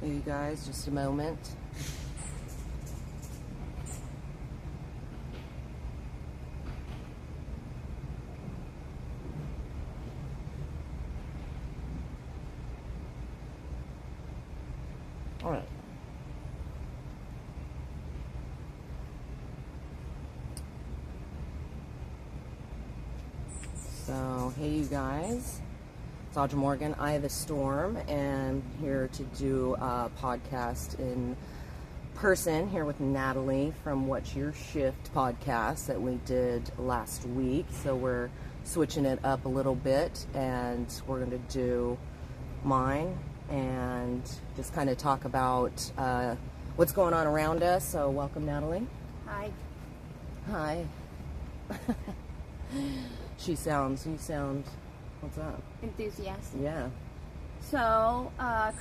Hey, you guys, just a moment. All right. So, hey, you guys. It's Audra Morgan, Eye of the Storm, and here to do a podcast in person here with Natalie from What's Your Shift podcast that we did last week. So we're switching it up a little bit, and we're going to do mine and just kind of talk about what's going on around us. So welcome, Natalie. Hi. Hi. You sound, what's up? Enthusiastic. Yeah. So,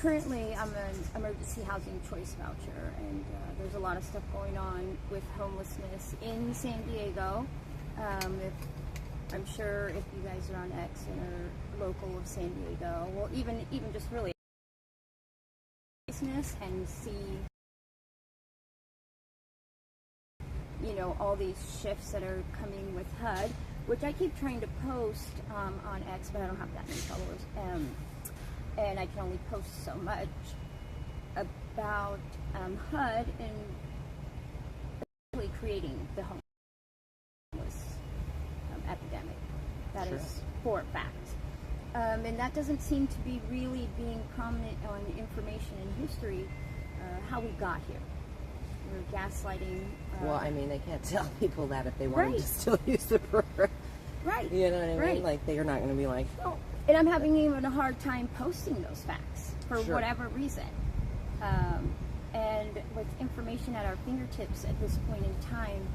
currently I'm an emergency housing choice voucher, and there's a lot of stuff going on with homelessness in San Diego. I'm sure if you guys are on X and are local of San Diego, well, even just really business and see, you know, all these shifts that are coming with HUD, which I keep trying to post on X, but I don't have that many followers. And I can only post so much about HUD and really creating the homeless epidemic. That Sure. is for a fact. And that doesn't seem to be really being prominent on information and history, how we got here. We're gaslighting. Well, I mean, they can't tell people that if they wanted Right. to still use the program. Right. You know what I mean? Right. Like, they're not going to be like, Oh, and I'm having even a hard time posting those facts for Sure. whatever reason. And with information at our fingertips at this point in time,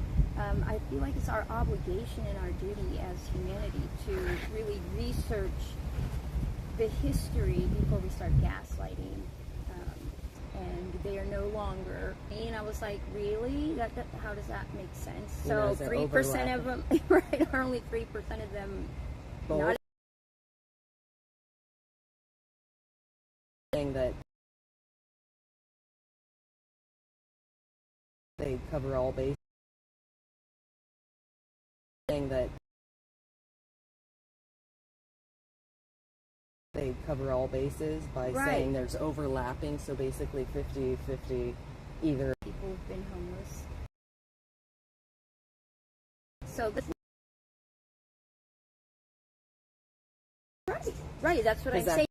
I feel like it's our obligation and our duty as humanity to really research the history before we start gaslighting. And they are no longer. And I was like, really? That how does that make sense? You know, So is it 3% of them, right? Are only 3% of them both not saying that they cover all bases. Saying that they cover all bases by Right. saying there's overlapping, so basically 50-50 either. people who've been homeless. So this right, that's what I'm Is that- saying.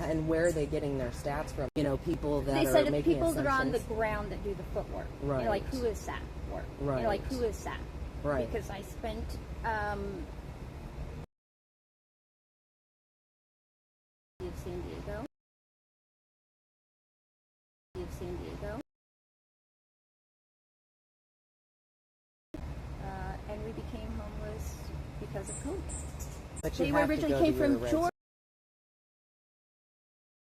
And where are they getting their stats from? You know, people that They are said the making people that are on the assumptions. ground that do the footwork. Right. You know, like who is that work? You know, like Right. who is that? Right. Because I spent of San Diego. And we became homeless because of COVID. But you They have to originally go came to from your Georgia.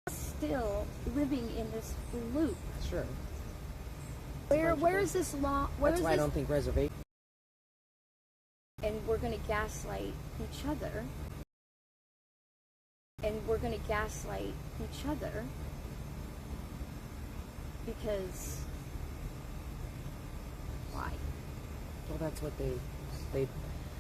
Still living in this loop. Sure. Where is this law? Where That's is why I this? don't think reservation. And we're going to gaslight each other. Because why? Well, that's what they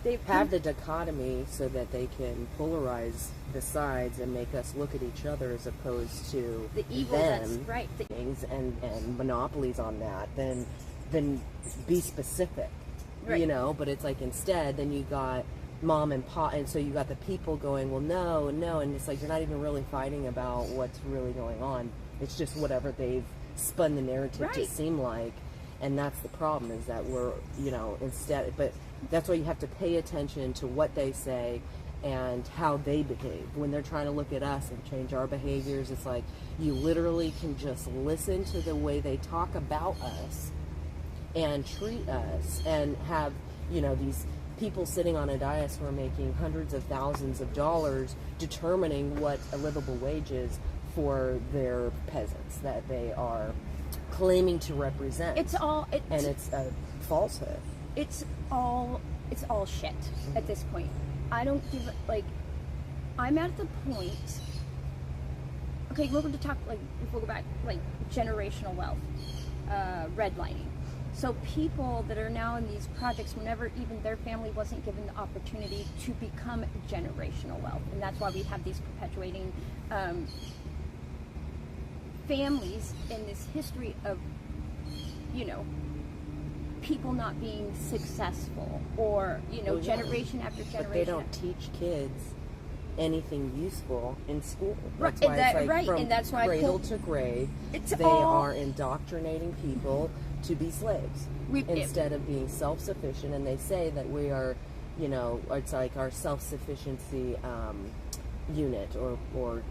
They've have the dichotomy so that they can polarize the sides and make us look at each other as opposed to the evil. them. That's right. Things and monopolies on that. Then be specific. Right. You know, but it's like instead, then you got mom and pop, and so you got the people going, well, no, and it's like you're not even really fighting about what's really going on. It's just whatever they've spun the narrative to Right. seem like, and that's the problem is that we're, you know, instead, but that's why you have to pay attention to what they say and how they behave. When they're trying to look at us and change our behaviors, it's like you literally can just listen to the way they talk about us and treat us and have, you know, these people sitting on a dais who are making hundreds of thousands of dollars determining what a livable wage is for their peasants that they are claiming to represent. It's all. and it's a falsehood. It's all shit at this point. I don't give like. I'm at the point okay, we're going to talk, like, if we'll go back, like, generational wealth, redlining. So people that are now in these projects, whenever even their family wasn't given the opportunity to become generational wealth. And that's why we have these perpetuating families in this history of, you know, people not being successful, or, you know, Well, yeah. generation after generation. But they don't teach kids anything useful in school. Right, That's why and it's that- like right, from and that's why I cradle pull- to grave, It's they all- are indoctrinating people to be slaves instead of being self-sufficient. And they say that we are, you know, it's like our self-sufficiency unit or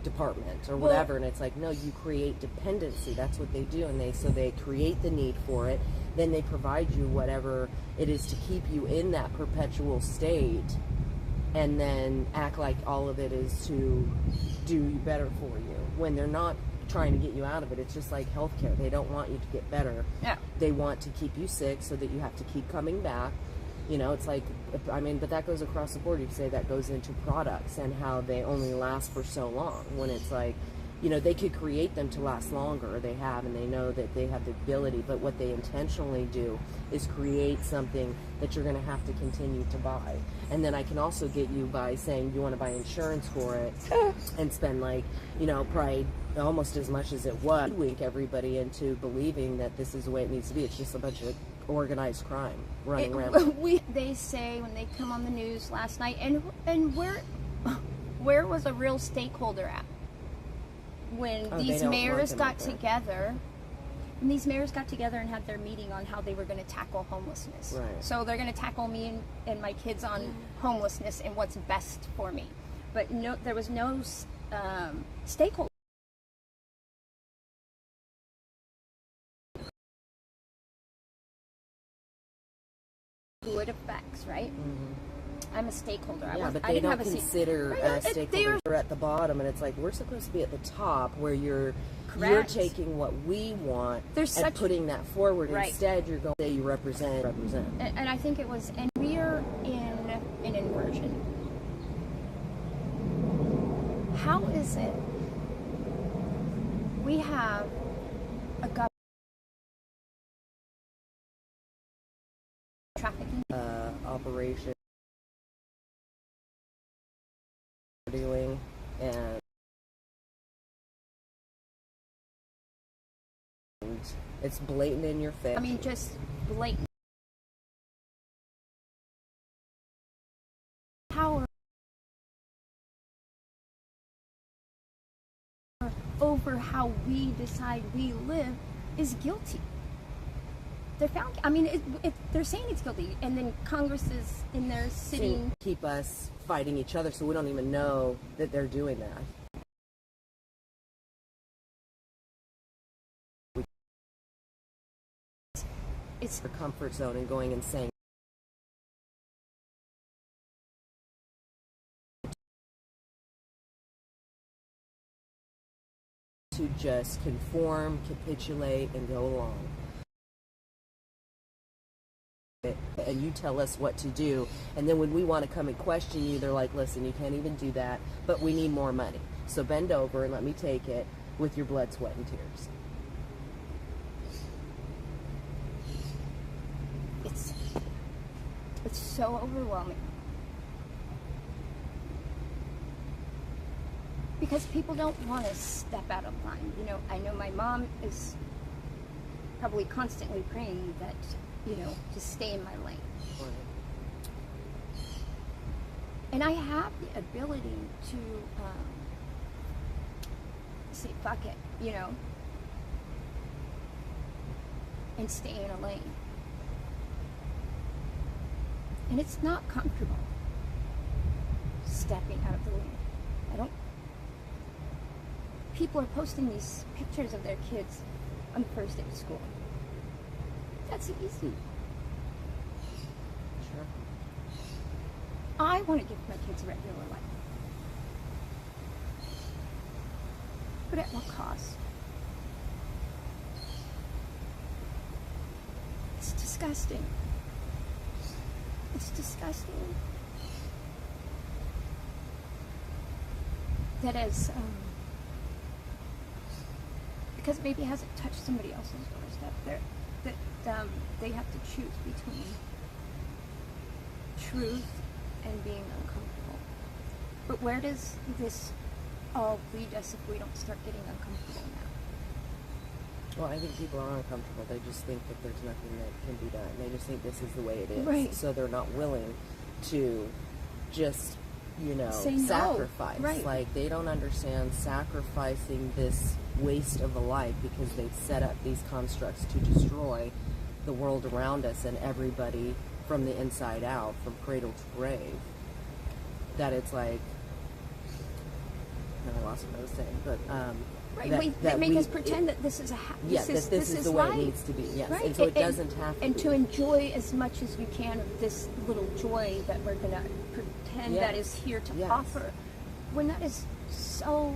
department or whatever. And it's like, no, you create dependency. That's what they do. And they create the need for it. Then they provide you whatever it is to keep you in that perpetual state, and then act like all of it is to do better for you when they're not trying to get you out of it. It's just like healthcare. They don't want you to get better. Yeah. They want to keep you sick so that you have to keep coming back. You know, it's like, I mean, but that goes across the board. You say that goes into products and how they only last for so long, when it's like, you know, they could create them to last longer. They have, and they know that they have the ability, but what they intentionally do is create something that you're going to have to continue to buy. And then I can also get you by saying you want to buy insurance for it and spend, like, you know, probably almost as much as it was. Wink everybody into believing that this is the way it needs to be. It's just a bunch of organized crime running around. They say when they come on the news last night, and where was a real stakeholder at when these mayors got together? And these mayors got together and had their meeting on how they were going to tackle homelessness. Right. So they're going to tackle me and my kids on homelessness and what's best for me. But no, there was no stakeholder. Who it affects, right? I'm a stakeholder. Yeah, but I they didn't don't have a consider stakeholders. They're at the bottom, and it's like we're supposed to be at the top, where you're taking what we want and putting that forward. Right. Instead, you're going to say you represent. And I think it was, and we're in an inversion. How is it we have a government trafficking Operation dealing and it's blatant in your face. I mean, just blatant power over how we decide we live is guilty. They're found. I mean, they're saying it's guilty, and then Congress is in there sitting. Keep us fighting each other, so we don't even know that they're doing that. It's their comfort zone and going and saying. To just conform, capitulate, and go along. And you tell us what to do, and then when we want to come and question you, they're like, listen, you can't even do that, but we need more money, so bend over and let me take it with your blood, sweat, and tears. It's so overwhelming, because people don't want to step out of line. You know, I know my mom is probably constantly praying that, you know, to stay in my lane. Right. And I have the ability to say, fuck it, you know, and stay in a lane. And it's not comfortable stepping out of the lane. People are posting these pictures of their kids on the first day of school. That's easy. Sure. I want to give my kids a regular life. But at what cost? It's disgusting. It's disgusting. That as because maybe it hasn't touched somebody else's doorstep. They have to choose between truth and being uncomfortable. But where does this all lead us if we don't start getting uncomfortable now? Well, I think people are uncomfortable. They just think that there's nothing that can be done. They just think this is the way it is. Right. So they're not willing to just, Say no. sacrifice. Right. Like, they don't understand sacrificing this waste of a life because they've set up these constructs to destroy the world around us and everybody from the inside out, from cradle to grave. That it's like, I lost what I was saying, but Right, they make us pretend that this is this is the way life. it needs to be. Yes, Right. and so it doesn't have to. And be. to enjoy as much as we can of this little joy that we're going to pretend that is here to offer, when that is so,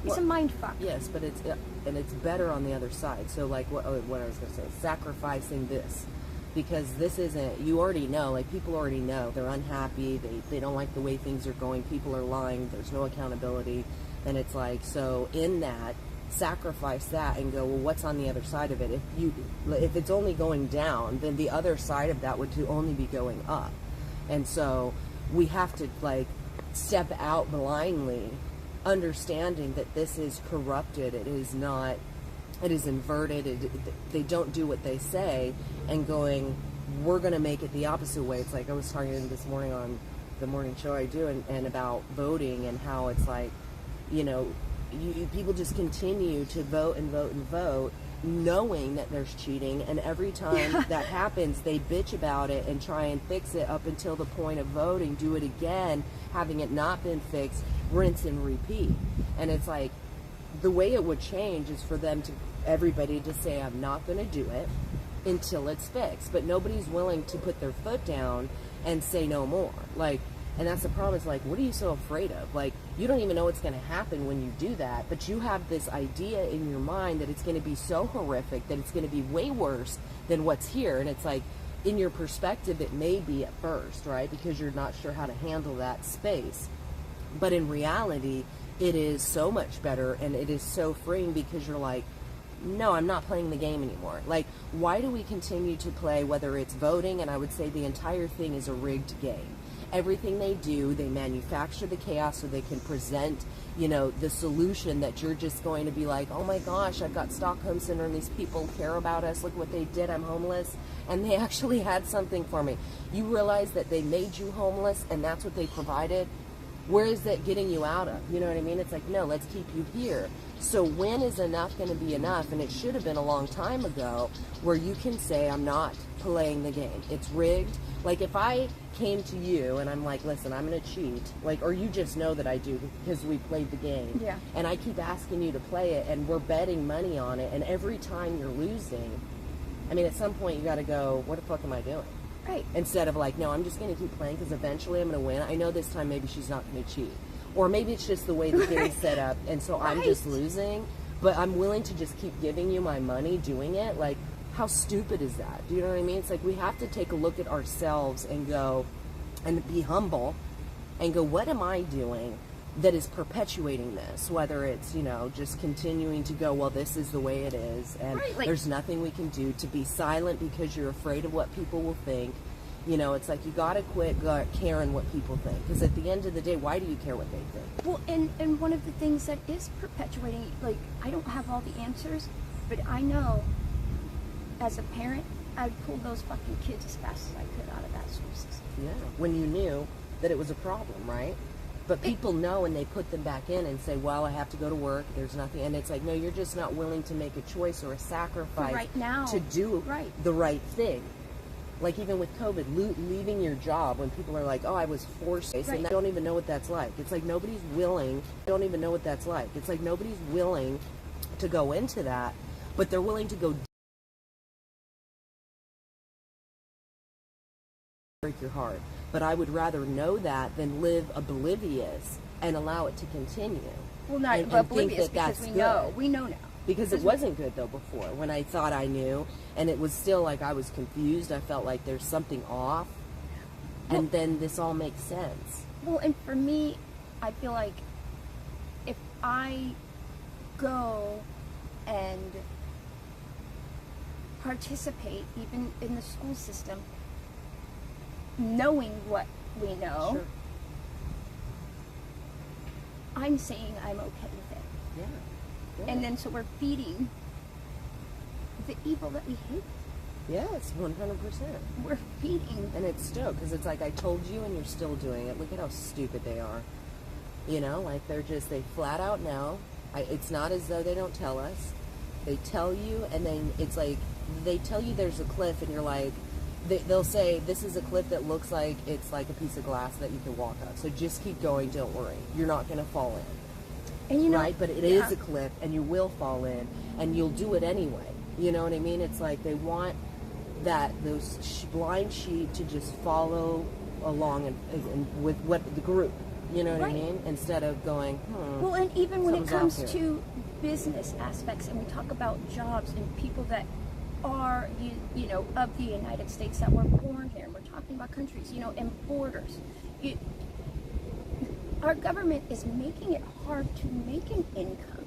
it's a mind fuck. Yes, but it's better on the other side. So like what I was going to say, sacrificing this. Because this isn't, you already know, like people already know, they're unhappy, they don't like the way things are going, people are lying, there's no accountability, and it's like, so in that, sacrifice that and go, well, what's on the other side of it? If it's only going down, then the other side of that would only be going up. And so we have to like step out blindly, understanding that this is corrupted, it is not, it is inverted, they don't do what they say, and going, we're going to make it the opposite way. It's like I was talking this morning on the morning show I do, and about voting and how it's like, people just continue to vote and vote and vote, knowing that there's cheating, and every time that happens, they bitch about it and try and fix it up until the point of voting, do it again, having it not been fixed, rinse and repeat. And it's like, the way it would change is for everybody to say, I'm not going to do it until it's fixed. But nobody's willing to put their foot down and say no more. Like, and that's the problem. Is like, what are you so afraid of? Like, you don't even know what's going to happen when you do that, but you have this idea in your mind that it's going to be so horrific, that it's going to be way worse than what's here. And it's like, in your perspective, it may be at first, right? Because you're not sure how to handle that space. But in reality, it is so much better, and it is so freeing, because you're like, no, I'm not playing the game anymore. Like, why do we continue to play, whether it's voting, and I would say the entire thing is a rigged game. Everything they do, they manufacture the chaos so they can present, the solution that you're just going to be like, oh my gosh, I've got Stockholm Syndrome, these people care about us, look what they did, I'm homeless, and they actually had something for me. You realize that they made you homeless, and that's what they provided? Where is that getting you out of? You know what I mean? It's like, no, let's keep you here. So when is enough going to be enough? And it should have been a long time ago, where you can say, I'm not playing the game. It's rigged. Like, if I came to you and I'm like, listen, I'm going to cheat, like, or you just know that I do because we played the game. Yeah. And I keep asking you to play it, and we're betting money on it, and every time you're losing, I mean, at some point you got to go, what the fuck am I doing? Right. Instead of like, no, I'm just going to keep playing because eventually I'm going to win. I know this time maybe she's not going to cheat. Or maybe it's just the way the game's set up, and so I'm just losing. But I'm willing to just keep giving you my money doing it. Like, how stupid is that? Do you know what I mean? It's like, we have to take a look at ourselves and go, and be humble, and go, what am I doing that is perpetuating this? Whether it's, just continuing to go, well, this is the way it is, and there's nothing we can do, to be silent because you're afraid of what people will think. It's like, you gotta quit caring what people think, because at the end of the day, why do you care what they think? Well, and one of the things that is perpetuating, like, I don't have all the answers, but I know as a parent, I'd pull those fucking kids as fast as I could out of that school system. Yeah, when you knew that it was a problem, right? But people know, and they put them back in and say, well, I have to go to work, there's nothing. And it's like, no, you're just not willing to make a choice or a sacrifice right now to do the right thing. Like, even with COVID, leaving your job, when people are like, oh, I was forced, and they don't even know what that's like. It's like, nobody's willing, don't even know what that's like. It's like, nobody's willing to go into that, but they're willing to go break your heart. But I would rather know that than live oblivious and allow it to continue. Well, not oblivious, because we know now. Because it wasn't good, though, before, when I thought I knew, and it was still like I was confused. I felt like there's something off, and then this all makes sense. Well, and for me, I feel like if I go and participate even in the school system, knowing what we know. Sure. I'm saying I'm okay with it. Yeah. Yeah. And then so we're feeding the evil that we hate. Yes, 100%. We're feeding. And it's still, because it's like, I told you and you're still doing it. Look at how stupid they are. You know, like they flat out know. It's not as though they don't tell us. They tell you, and then it's like, they tell you there's a cliff, and you're like, they'll say, this is a cliff that looks like it's like a piece of glass that you can walk up. So just keep going, don't worry. You're not going to fall in. And you know, right? But it is a cliff, and you will fall in, and you'll do it anyway. You know what I mean? It's like they want those blind sheep to just follow along and with what the group. You know what I mean? Instead of going, Well, and even when it comes something's off to business aspects, and we talk about jobs and people that are, you know, of the United States that were born here, and we're talking about countries, you know, and borders. Our government is making it hard to make an income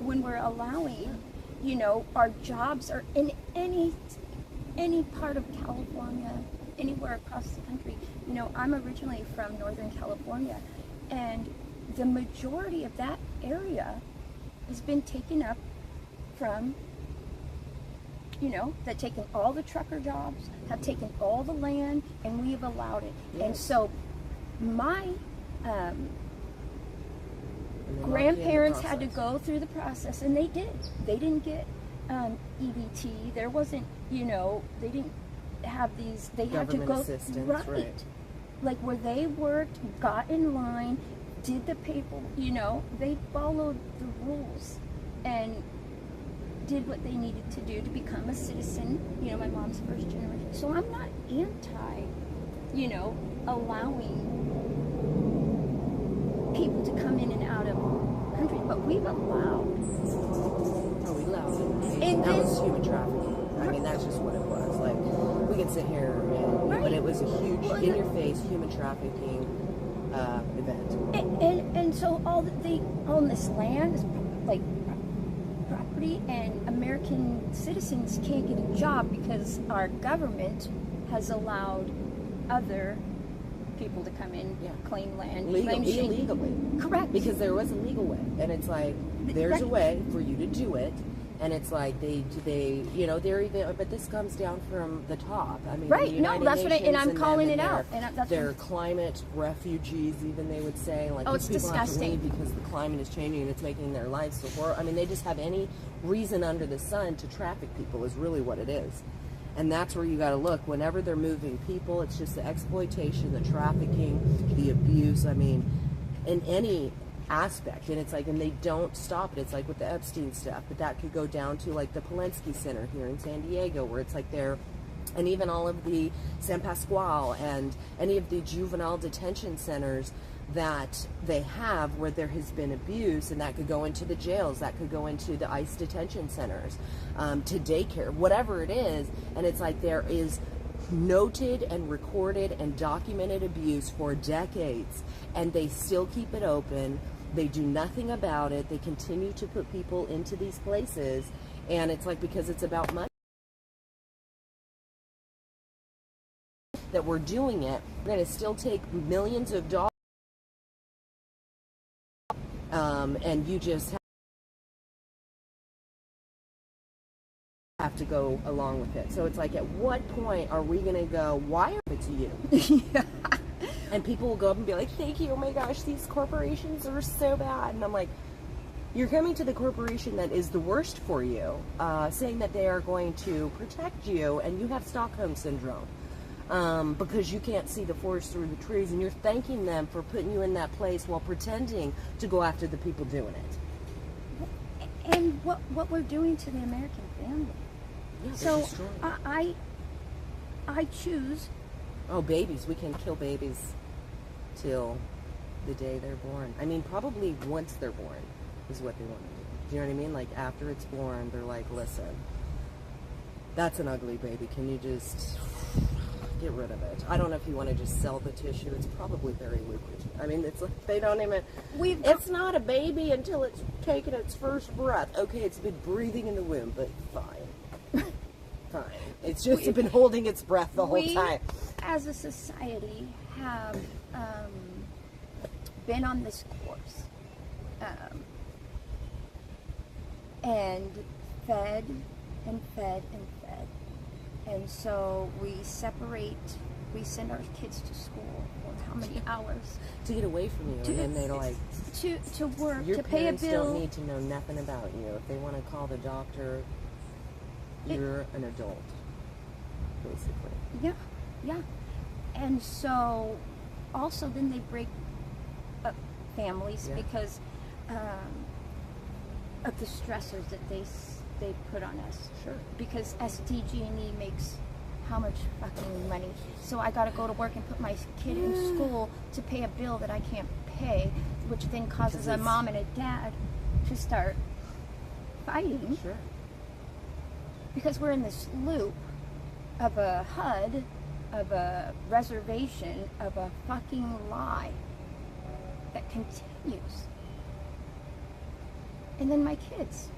when we're allowing, you know, our jobs are in any part of California, anywhere across the country. You know, I'm originally from Northern California, and the majority of that area has been taken up from, you know, they've taken all the trucker jobs, have taken all the land, and we have allowed it. Yes. And so my grandparents had to go through the process, and they did. They didn't get EBT. There wasn't, you know, they didn't have these. They had to go right. Like where they worked, got in line, did the paper. You know, they followed the rules and did what they needed to do to become a citizen. You know, my mom's first generation. So I'm not anti, you know, allowing people to come in and out of countries, but we've allowed. Oh, we allowed it. And that was human trafficking. I mean, that's just what it was. Like, we could sit here and, but it was a huge, in-your-face human trafficking event. And so all that they own this land is like property, and American citizens can't get a job because our government has allowed other people to come in, claim land, illegally. Correct. Because there was a legal way, and it's like there's a way for you to do it, and it's like they you know, they're even, but this comes down from the top. I mean, right? The United No, that's what Nations, I'm calling it out, and that's they're climate refugees, even they would say, like, it's these people disgusting have to leave because the climate is changing and it's making their lives so horrible. I mean, they just have any reason under the sun to traffic people is really what it is. And that's where you got to look. Whenever they're moving people, it's just the exploitation, the trafficking, the abuse. I mean, in any aspect. And it's like, and they don't stop it. It's like with the Epstein stuff, but that could go down to like the Polensky Center here in San Diego, where it's like they're, and even all of the San Pasqual and any of the juvenile detention centers that they have where there has been abuse, and that could go into the jails, that could go into the ICE detention centers, to daycare, whatever it is. And it's like there is noted and recorded and documented abuse for decades, and they still keep it open. They do nothing about it. They continue to put people into these places, and it's like, because it's about money that we're doing it, we're going to still take millions of dollars. And you just have to go along with it. So it's like, at what point are we going to go, why are it to you? And people will go up and be like, thank you, oh my gosh, these corporations are so bad. And I'm like, you're coming to the corporation that is the worst for you, saying that they are going to protect you, and you have Stockholm Syndrome. Because you can't see the forest through the trees, and you're thanking them for putting you in that place while pretending to go after the people doing it. And what we're doing to the American family. Yeah, so I choose. Oh, babies! We can kill babies till the day they're born. I mean, probably once they're born is what they want to do. Do you know what I mean? Like, after it's born, they're like, listen, that's an ugly baby. Can you just get rid of it. I don't know if you want to just sell the tissue. It's probably very lucrative. I mean, it's like they don't even. It's not a baby until it's taken its first breath. Okay, it's been breathing in the womb, but fine, fine. It's just been holding its breath the whole time. As a society, have been on this course and fed and fed and fed. And so we send our kids to school for how many hours? To get away from you, and they're like, to work, your to pay a parents bill. don't need to know nothing about you. If they want to call the doctor, you're an adult, basically. Yeah. And so, also then they break up families because of the stressors that they put on us. Sure. Because SDG&E makes how much fucking money? So I got to go to work and put my kid in school to pay a bill that I can't pay, which then causes a mom and a dad to start fighting. Sure. Because we're in this loop of a HUD, of a reservation, of a fucking lie that continues. And then my kids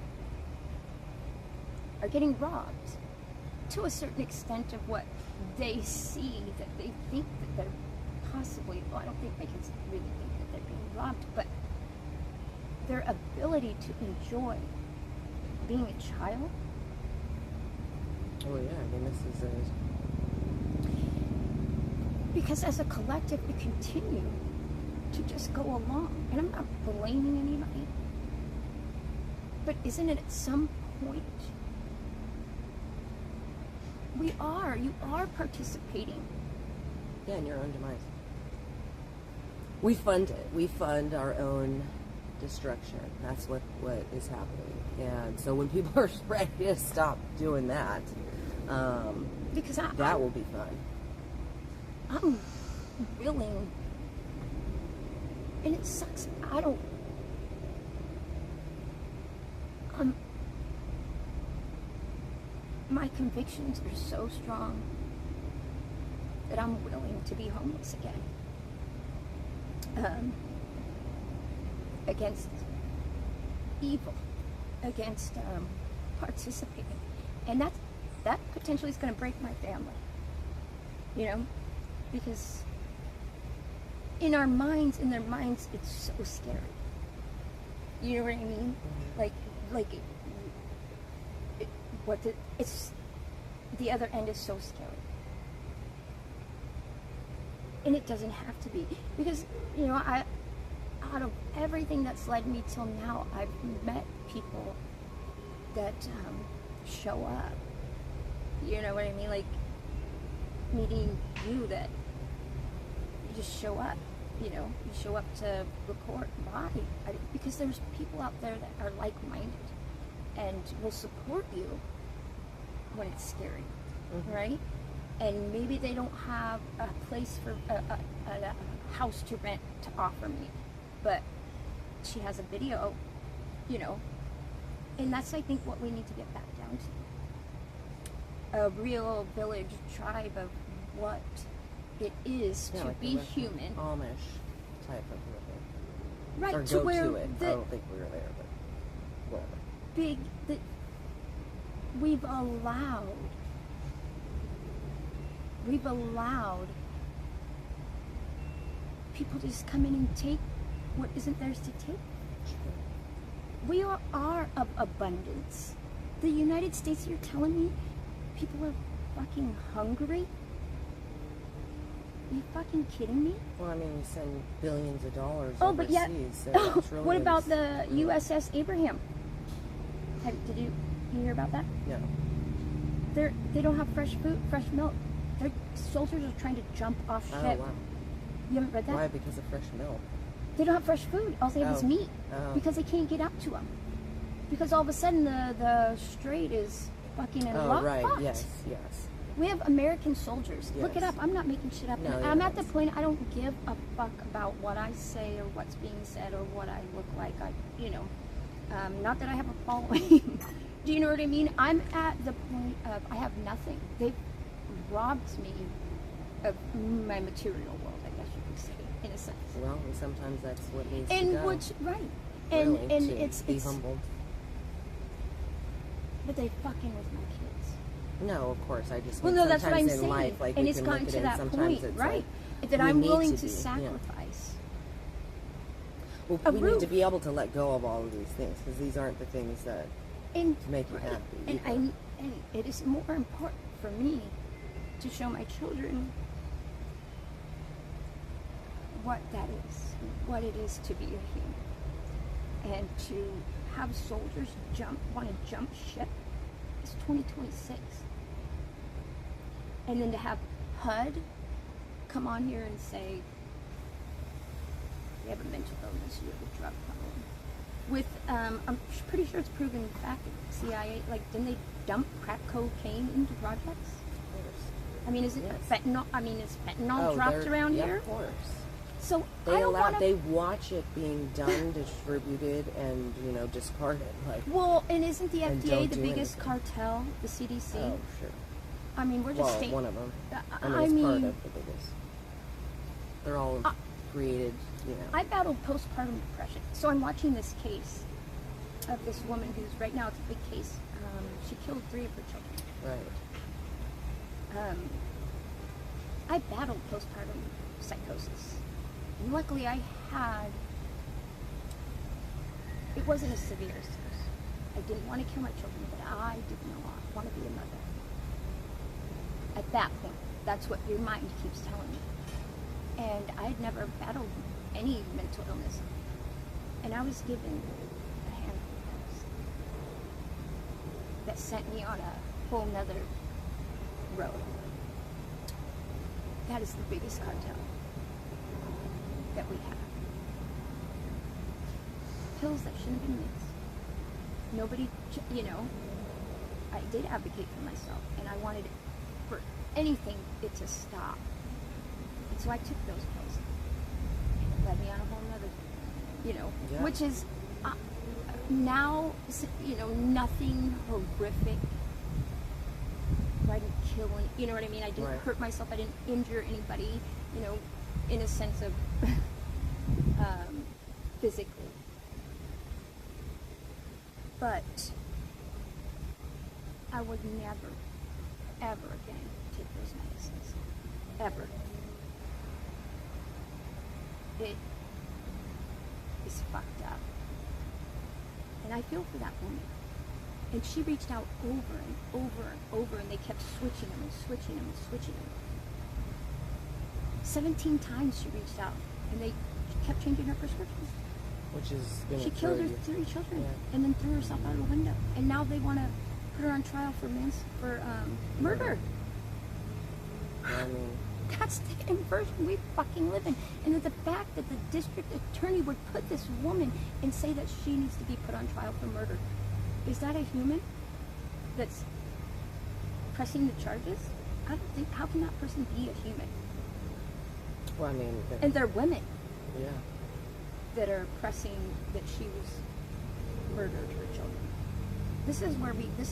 are getting robbed to a certain extent of what they see, that they think that they're possibly, well, I don't think my kids really think that they're being robbed, but their ability to enjoy being a child. Oh yeah, I mean this is Because as a collective, we continue to just go along. And I'm not blaming anybody. But isn't it at some point, you are participating. Yeah, in your own demise. We fund it. We fund our own destruction. That's what is happening. And so when people are ready to stop doing that, because that will be fun. I'm willing, and it sucks. My convictions are so strong that I'm willing to be homeless again. Against evil, against participating. And that potentially is going to break my family. You know? Because in their minds, it's so scary. You know what I mean? It's the other end is so scary. And it doesn't have to be. Because, you know, out of everything that's led me till now, I've met people that show up. You know what I mean? Like, meeting you, that you just show up. You know, you show up to record. Why? Because there's people out there that are like-minded and will support you when it's scary, right? And maybe they don't have a place for a house to rent to offer me, but she has a video, you know, and that's, I think, what we need to get back down to. A real village tribe of what it is to like be human. Amish type of living. Right, or to go where to it. I don't think we were there, but whatever. that we've allowed people to just come in and take what isn't theirs to take. We are of abundance. The United States, you're telling me people are fucking hungry? Are you fucking kidding me? Well, I mean, we send billions of dollars but yeah. overseas. So What about the USS Abraham? Did you hear about that? No. They don't have fresh food, fresh milk. Their soldiers are trying to jump off ship. Oh, wow. You haven't read that? Why? Because of fresh milk. They don't have fresh food. All they have is meat. Oh. Because they can't get up to them. Because all of a sudden the strait is fucking locked. Right. Yes. We have American soldiers. Yes. Look it up. I'm not making shit up. No, I'm at the point I don't give a fuck about what I say or what's being said or what I look like. Not that I have a following. Do you know what I mean? I'm at the point of I have nothing. They've robbed me of my material world, I guess you could say, in a sense. Well, and sometimes that's what needs to And go. which, right. Really, And to it's be humbled. but they fucking with my kids. No, of course. I just Well, mean no, that's what I'm sometimes in saying. life, like And we it's can gotten look to at it, that and sometimes point, it's right? like That we I'm need willing to to be, yeah. sacrifice. Well, A we roof. need to be able to let go of all of these things because these aren't the things that And make you right. happy. And either. and it is more important for me to show my children what that is, what it is to be a human, and to have soldiers want to jump ship. It's 2026, and then to have HUD come on here and say, "You have a mental illness, you have a drug problem." With, I'm pretty sure it's proven fact that CIA, like, didn't they dump crack cocaine into projects? Of course. I mean, is it Yes. fentanyl? I mean, is fentanyl Oh, dropped they're- around yeah, here? Of course. So I They don't allow. want to. They watch it being done, distributed, and discarded. Like, Well, and isn't the And FDA don't the do biggest anything. cartel? The CDC. oh, sure. I mean, we're just Well, state. one of them. I It's mean, part of the biggest. They're all created. I battled postpartum depression, so I'm watching this case of this woman who's right now it's a big case. She killed 3 of her children. Right. I battled postpartum psychosis. Luckily, I had. It wasn't as severe as hers. I didn't want to kill my children, but I did not want to be a mother. At that point, that's what your mind keeps telling you. And I had never battled any mental illness, and I was given a handful of pills that sent me on a whole nother road. That is the biggest cartel that we have. Pills that shouldn't have been mixed. Nobody, I did advocate for myself, and I wanted for anything it to stop. And so I took those pills, and it led me on a whole nother, Yeah. which is now, nothing horrific. I didn't kill any, you know what I mean? I didn't Right. hurt myself. I didn't injure anybody, in a sense of physically. But I would never, ever again take those medicines. Ever. It is fucked up. And I feel for that woman. And she reached out over and over and over, and they kept switching them and switching them and switching them. 17 times she reached out, and they kept changing her prescriptions. Which is gonna She throw killed her you. 3 children, Yeah. and then threw herself out of the window. And now they want to put her on trial for murder. I mean, That's the inversion we fucking live in. And the fact that the district attorney would put this woman and say that she needs to be put on trial for murder. Is that a human that's pressing the charges? I don't think, how can that person be a human? well, I mean, And they're women yeah. that are pressing that she was murdered her children. This is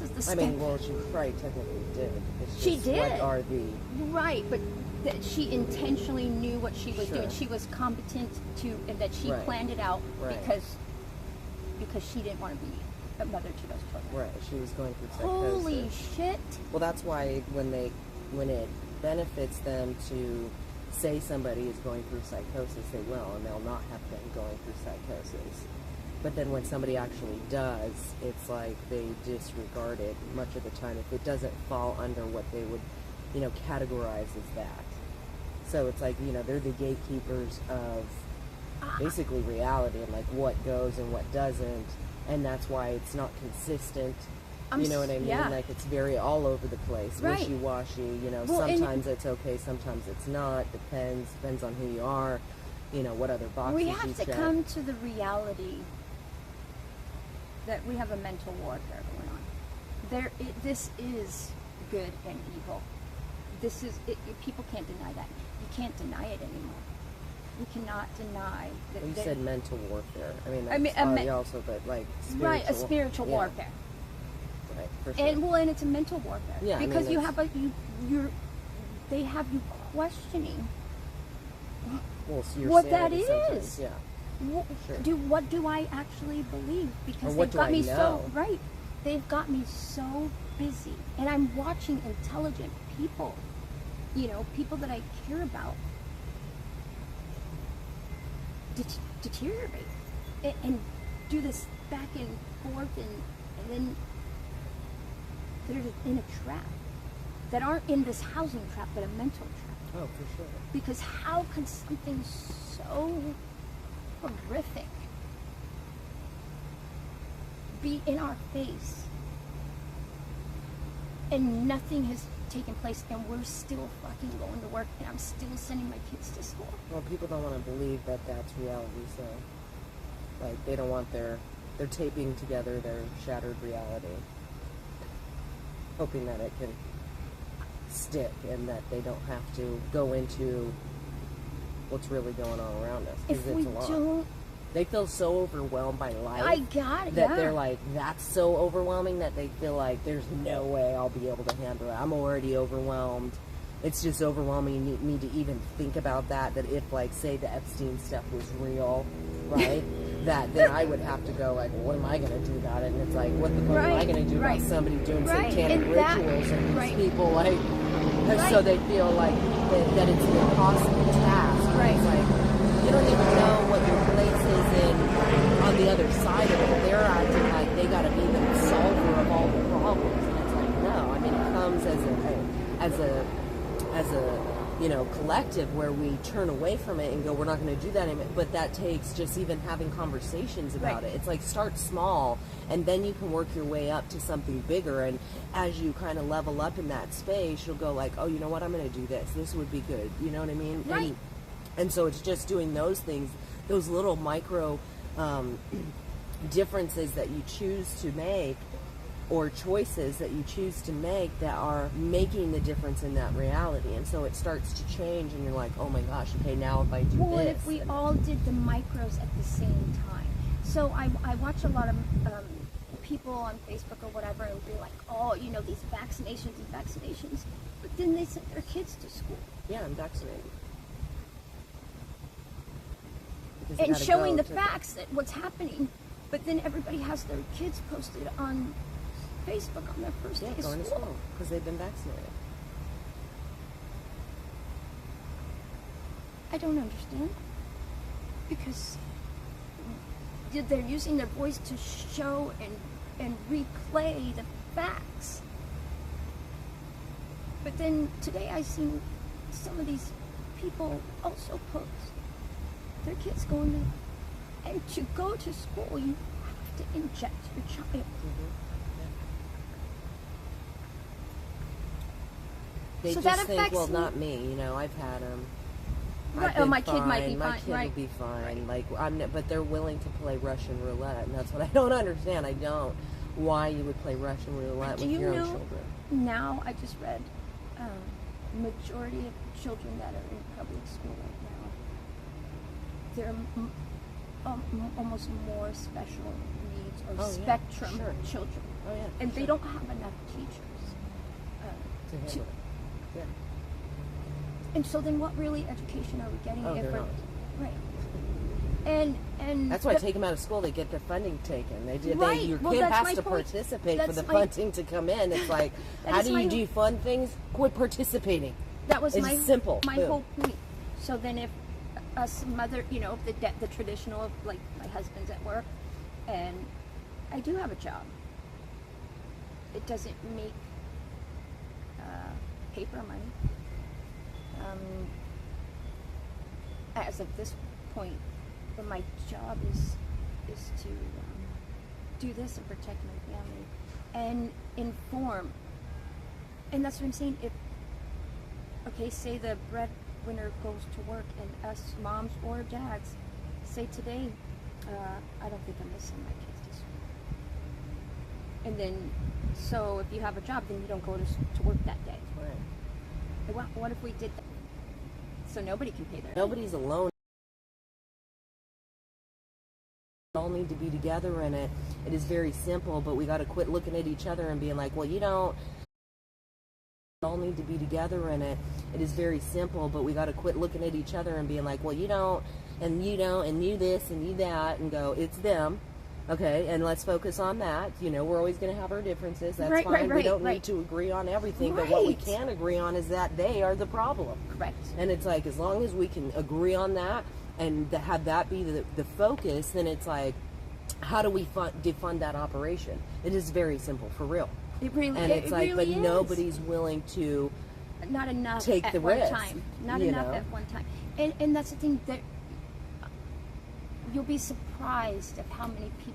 the I step. mean, well, she probably technically did. It's She just did. What are the Right, but that she intentionally knew what she was Sure. doing. She was competent to, and that she Right. planned it out Right. because she didn't want to be a mother to those children. right? She was going through psychosis. Holy shit! Well, that's why when it benefits them to say somebody is going through psychosis, they will, and they'll not have been going through psychosis. But then when somebody actually does, it's like they disregard it much of the time if it doesn't fall under what they would, categorize as that. So it's like, they're the gatekeepers of basically reality and like what goes and what doesn't, and that's why it's not consistent. You know what I mean? yeah. Like it's very all over the place, Right. wishy-washy. Well, and- Sometimes it's okay, sometimes it's not. Depends on who you are. What other boxes We you have to check. come to the reality that we have a mental warfare going on. This is good and evil. This is people can't deny that. You can't deny it anymore. You cannot deny that. Well, you that- said mental warfare. I mean, I mean, that's probably also, but like spiritual. right, a spiritual yeah, warfare. Right, for sure. And it's a mental warfare. Yeah, I mean, because you it's- have they have you questioning Well, so your what that sanity is. sometimes, yeah. Sure. What do I actually believe? Because Or what they've got do I me know? so right. They've got me so busy, and I'm watching intelligent people, people that I care about, deteriorate and do this back and forth, and then they're in a trap that aren't in this housing trap, but a mental trap. Oh, for sure. Because how can something so horrific be in our face and nothing has taken place and we're still fucking going to work and I'm still sending my kids to school? Well, people don't want to believe that that's reality, so, like, they don't want they're taping together their shattered reality, hoping that it can stick and that they don't have to go into what's really going on around us. 'Cause If it's we a lot. don't, They feel so overwhelmed by life. I got it. That Yeah. they're like, that's so overwhelming that they feel like there's no way I'll be able to handle it. I'm already overwhelmed. It's just overwhelming me to even think about that. That if, like, say the Epstein stuff was real, right? that then I would have to go, like, what am I going to do about it? And it's like, what the fuck am I Right, going to do right. about somebody doing Right, satanic and that- rituals and these right. people, like, so Right. they feel like that it's an impossible task. Right. It's like, you don't even know what your place is in on the other side of it. They're acting like they got to be the solver of all the problems, and it's like, no. I mean, it comes as a collective where we turn away from it and go, we're not going to do that anymore. But that takes just even having conversations about Right. it. It's like, start small, and then you can work your way up to something bigger. And as you kind of level up in that space, you'll go like, oh, you know what? I'm going to do this. This would be good. You know what I mean? Right. And so it's just doing those things, those little micro differences that you choose to make, or choices that you choose to make, that are making the difference in that reality. And so it starts to change, and you're like, oh my gosh, okay, now if I do Well, this. and if we all did the micros at the same time. So I watch a lot of people on Facebook or whatever, and be like, oh, these vaccinations. But then they send their kids to school. Yeah, I'm vaccinated. Because And you gotta showing go the to facts that what's happening. But then everybody has their kids posted on Facebook on their first Yeah, day of going to school. school because they've been vaccinated. I don't understand. Because they're using their voice to show and replay the facts. But then today I seen some of these people also post their kids going to, and to go to school you have to inject your child. They So just that think, affects well, me. not me. I've had them. Right, oh, my kid might be My fine, kid right. will be fine. Right. Like, but they're willing to play Russian roulette, and that's what I don't understand. I don't. Why you would play Russian roulette Do with you your own know, children? now I just read majority of children that are in public school right now, they're almost more special needs or Oh, yeah, spectrum sure. children. Oh yeah. And sure. they don't have enough teachers. to handle it. Yeah. And so then what really education are we getting Oh, if they're we're not. right? And That's why but- take them out of school. They get their funding taken. Right. Your Well, kid that's has my to point. participate for That's the my- funding to come in. It's like, That how is do my- you defund things? Quit participating. That was It's my simple. My Boom. whole point. So then, if us mother, the traditional, like my husband's at work, and I do have a job. It doesn't make paper money. As of this point, but my job is to do this and protect my family and inform. And that's what I'm saying. If say the breadwinner goes to work and us moms or dads say today, I don't think I'm gonna send my kids to school. And then, so if you have a job, then you don't go to work that day. Right. What if we did that? So nobody can pay their Nobody's alone. We all need to be together in it. It is very simple, but we got to quit looking at each other and being like, well, you don't all need to be together in it. It is very simple, but we got to quit looking at each other and being like, well, you don't, and you don't, and you this, and you that, and go, it's them. Okay, and let's focus on that. You know, we're always going to have our differences. That's fine. We don't need to agree on everything. But what we can agree on is that they are the problem. Correct. And it's like, as long as we can agree on that and have that be the focus, then it's like, how do we defund that operation? It is very simple, for real. It really, and it's like, really but is. Nobody's willing to not enough take at the one risk, time. Not enough at one time. And that's the thing, that you'll be surprised of how many people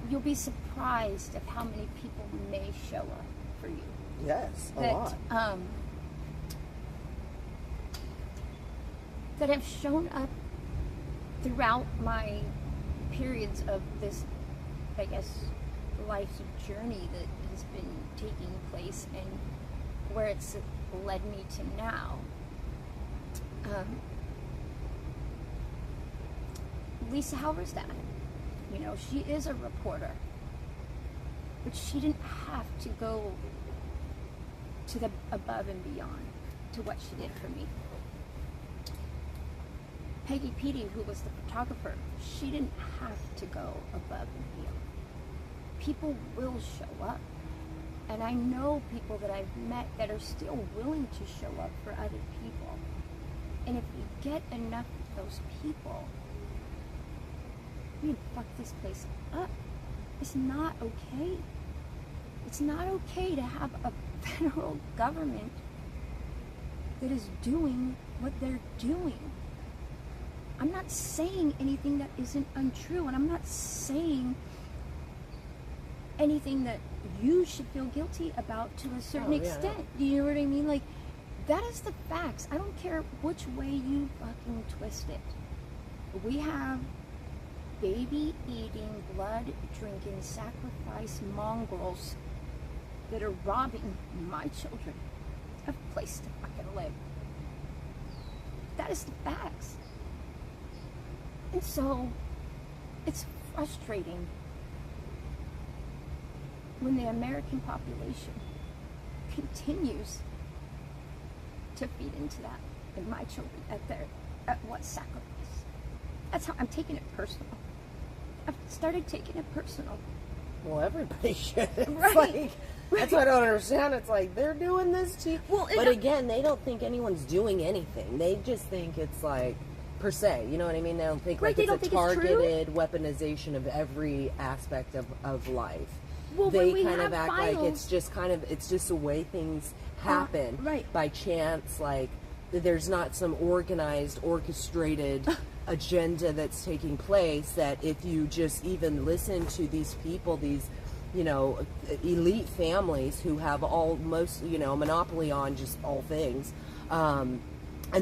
you'll be surprised of how many people may show up for you. Yes, a lot. That have shown up throughout my periods of this, I guess, life's journey that has been taking place and where it's led me to now. Lisa Halverstad, you know, she is a reporter, but she didn't have to go to the above and beyond to what she did for me. Peggy Petey, who was the photographer, she didn't have to go above and beyond. People will show up. And I know people that I've met that are still willing to show up for other people. And if we get enough of those people, we can fuck this place up. It's not okay. It's not okay to have a federal government that is doing what they're doing. I'm not saying anything that isn't untrue, and I'm not saying anything that you should feel guilty about to a certain extent. Do you know what I mean? Like, that is the facts. I don't care which way you fucking twist it. We have baby-eating, blood-drinking, sacrifice mongrels that are robbing my children of a place to fucking live. That is the facts. And so, it's frustrating when the American population continues to feed into that, and my children at what sacrifice? That's how I'm taking it personal. I've started taking it personal. Well, everybody should. Right. Like, that's what I don't understand. It's like, they're doing this to you. Well, but again, they don't think anyone's doing anything. They just think it's like, per se, you know what I mean? They don't think like it's a targeted weaponization of every aspect of life. Well, they kind of act like it's just the way things happen by chance. Like, there's not some organized, orchestrated agenda that's taking place, that if you just even listen to these people, these, you know, elite families who have almost, you know, monopoly on just all things, and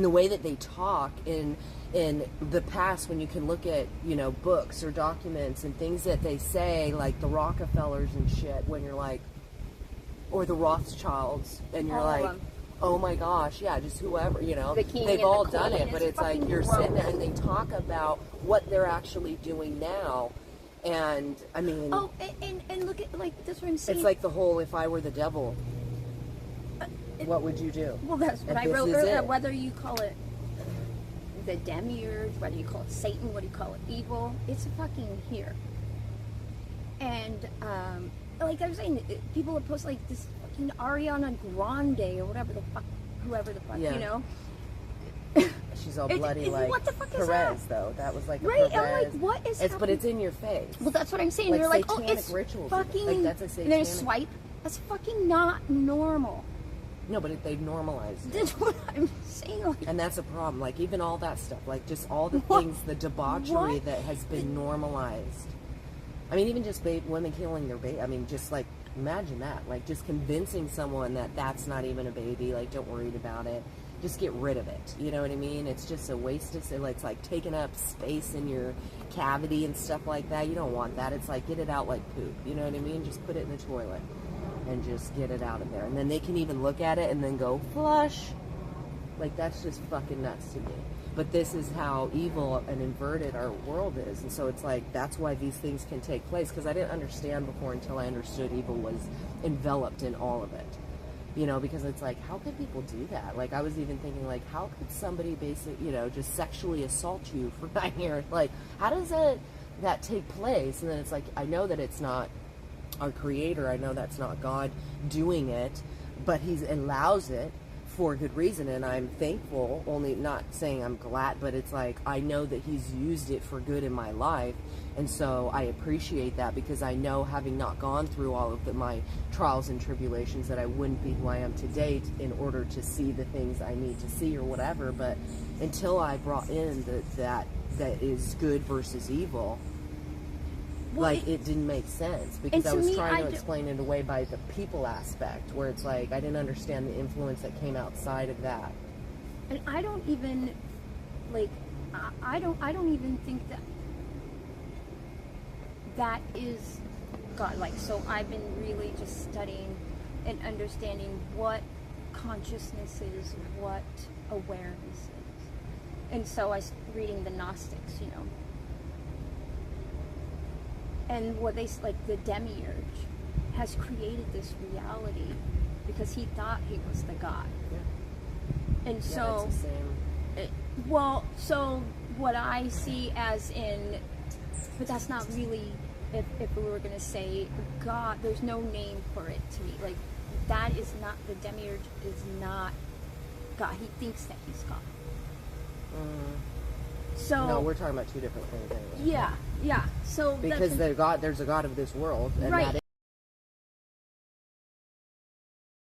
the way that they talk in the past, when you can look at, you know, books or documents and things that they say, like the Rockefellers and shit, when you're like, or the Rothschilds, and you're like, oh my gosh, yeah, just whoever, you know, they've all done it, but it's like, you're sitting there and they talk about what they're actually doing now. And I mean, and look at, like, that's what I'm saying. It's like the whole, if I were the devil, what would you do? Well, that's what I wrote earlier. Whether you call it the demiurge, whether you call it Satan, what do you call it, evil, it's fucking here. And like I was saying, people would post like this fucking Ariana Grande or whatever the fuck, whoever the fuck, you know. She's all bloody like what the fuck is Perez, that? Though. That was like a right, Perez. I'm like, what is happening? But it's in your face. Well, that's what I'm saying. Like, you're like, oh, satanic it's rituals. fucking, like, that's a satanic. and then swipe. That's fucking not normal. No, but they've normalized it. That's what I'm saying. Like, and that's a problem. Like, even all that stuff. Like, just all the things, the debauchery that has been normalized. I mean, even just women killing their baby. I mean, just like, imagine that. Like, just convincing someone that that's not even a baby. Like, don't worry about it. Just get rid of it. You know what I mean? It's just a waste of, it's like taking up space in your cavity and stuff like that. You don't want that. It's like, get it out like poop. You know what I mean? Just put it in the toilet and just get it out of there. And then they can even look at it and then go, flush. Like, that's just fucking nuts to me. But this is how evil and inverted our world is. And so it's like, that's why these things can take place. Because I didn't understand before until I understood evil was enveloped in all of it. You know, because it's like, how could people do that? Like, I was even thinking, like, how could somebody basically, you know, just sexually assault you for 9 years? Like, how does that take place? And then it's like, I know that it's not our creator. I know that's not God doing it, but he allows it for a good reason, and I'm thankful. Only not saying I'm glad, but it's like I know that he's used it for good in my life, and so I appreciate that, because I know, having not gone through all of my trials and tribulations, that I wouldn't be who I am to date in order to see the things I need to see or whatever. But until I brought in that is good versus evil, like, it didn't make sense, because I was trying to explain it away by the people aspect, where it's like I didn't understand the influence that came outside of that. And I don't even, like, I don't even think that is God. Like, so I've been really just studying and understanding what consciousness is, what awareness is. And so I was reading the Gnostics, you know. And what they, like, the demiurge has created this reality because he thought he was the God. Yeah. And so, it's the same. Well, so what I see as in, but that's not really, if we were going to say God, there's no name for it to me. Like, that is not, the demiurge is not God. He thinks that he's God. So no, we're talking about two different things anyway. Yeah. So because there's a God of this world, and right. that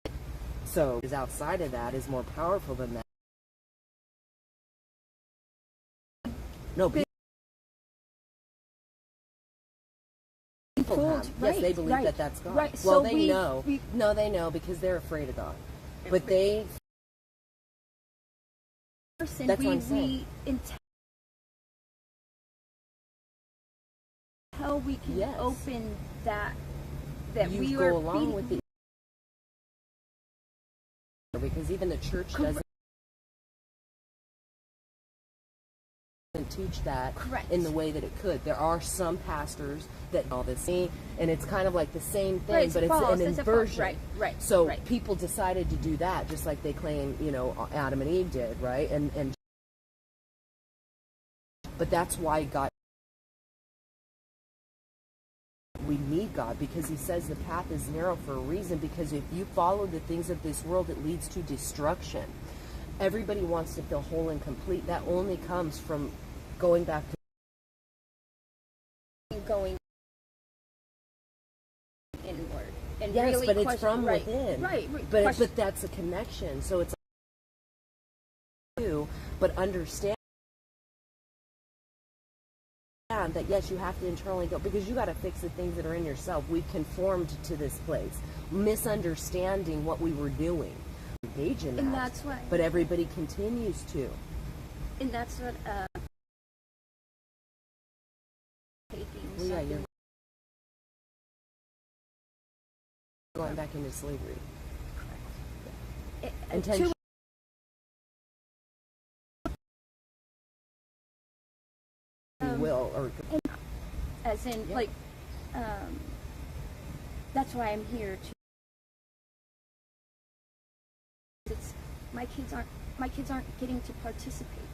is, so is outside of that is more powerful than that. No, people have. Yes, they believe that that's God. Right. Well, So they know. No, they know because they're afraid of God. But they. That's what I'm saying. Until we can open that you we go are along with the, because even the church doesn't teach that in the way that it could. There are some pastors that all this, and it's kind of like the same thing, but it's an inversion. Right. So people decided to do that, just like they claim, you know, Adam and Eve did, right? And but that's why God. We need God, because he says the path is narrow for a reason, because if you follow the things of this world, it leads to destruction. Everybody wants to feel whole and complete. That only comes from going back to inward. And yes, really but it's from within. Right. But that's a connection. So it's you, but understand that yes, you have to internally go, because you got to fix the things that are in yourself. We've conformed to this place, misunderstanding what we were doing. Engage in that. And that's what. But everybody continues to. And that's what. Taking. Well, yeah, you're going back into slavery. Correct. Intention. Will or as in like that's why I'm here to. It's my kids aren't getting to participate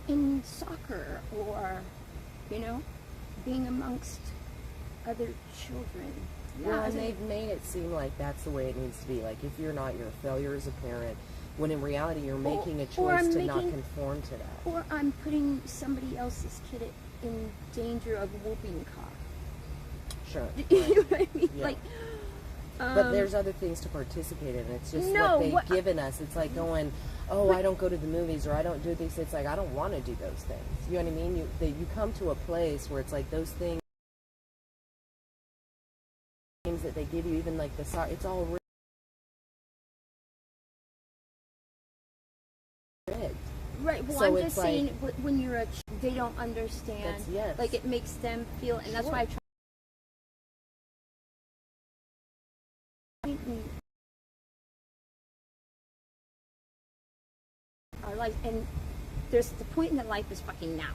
in soccer or, you know, being amongst other children. Well, and they've made it seem like that's the way it needs to be. Like, if you're not, you're a failure as a parent. When in reality, you're making a choice to not conform to that. Or I'm putting somebody else's kid in danger of whooping cough. Sure. You know what I mean? Yeah. Like, but there's other things to participate in. It's just what they've given us. It's like going, oh, I don't go to the movies, or I don't do these. It's like, I don't want to do those things. You know what I mean? You come to a place where it's like those things that they give you, even like it's all rigged. Right. Well, so I'm just saying, when you're they don't understand. Like, it makes them feel, and that's why I try. realize, and there's the point in the life is fucking now.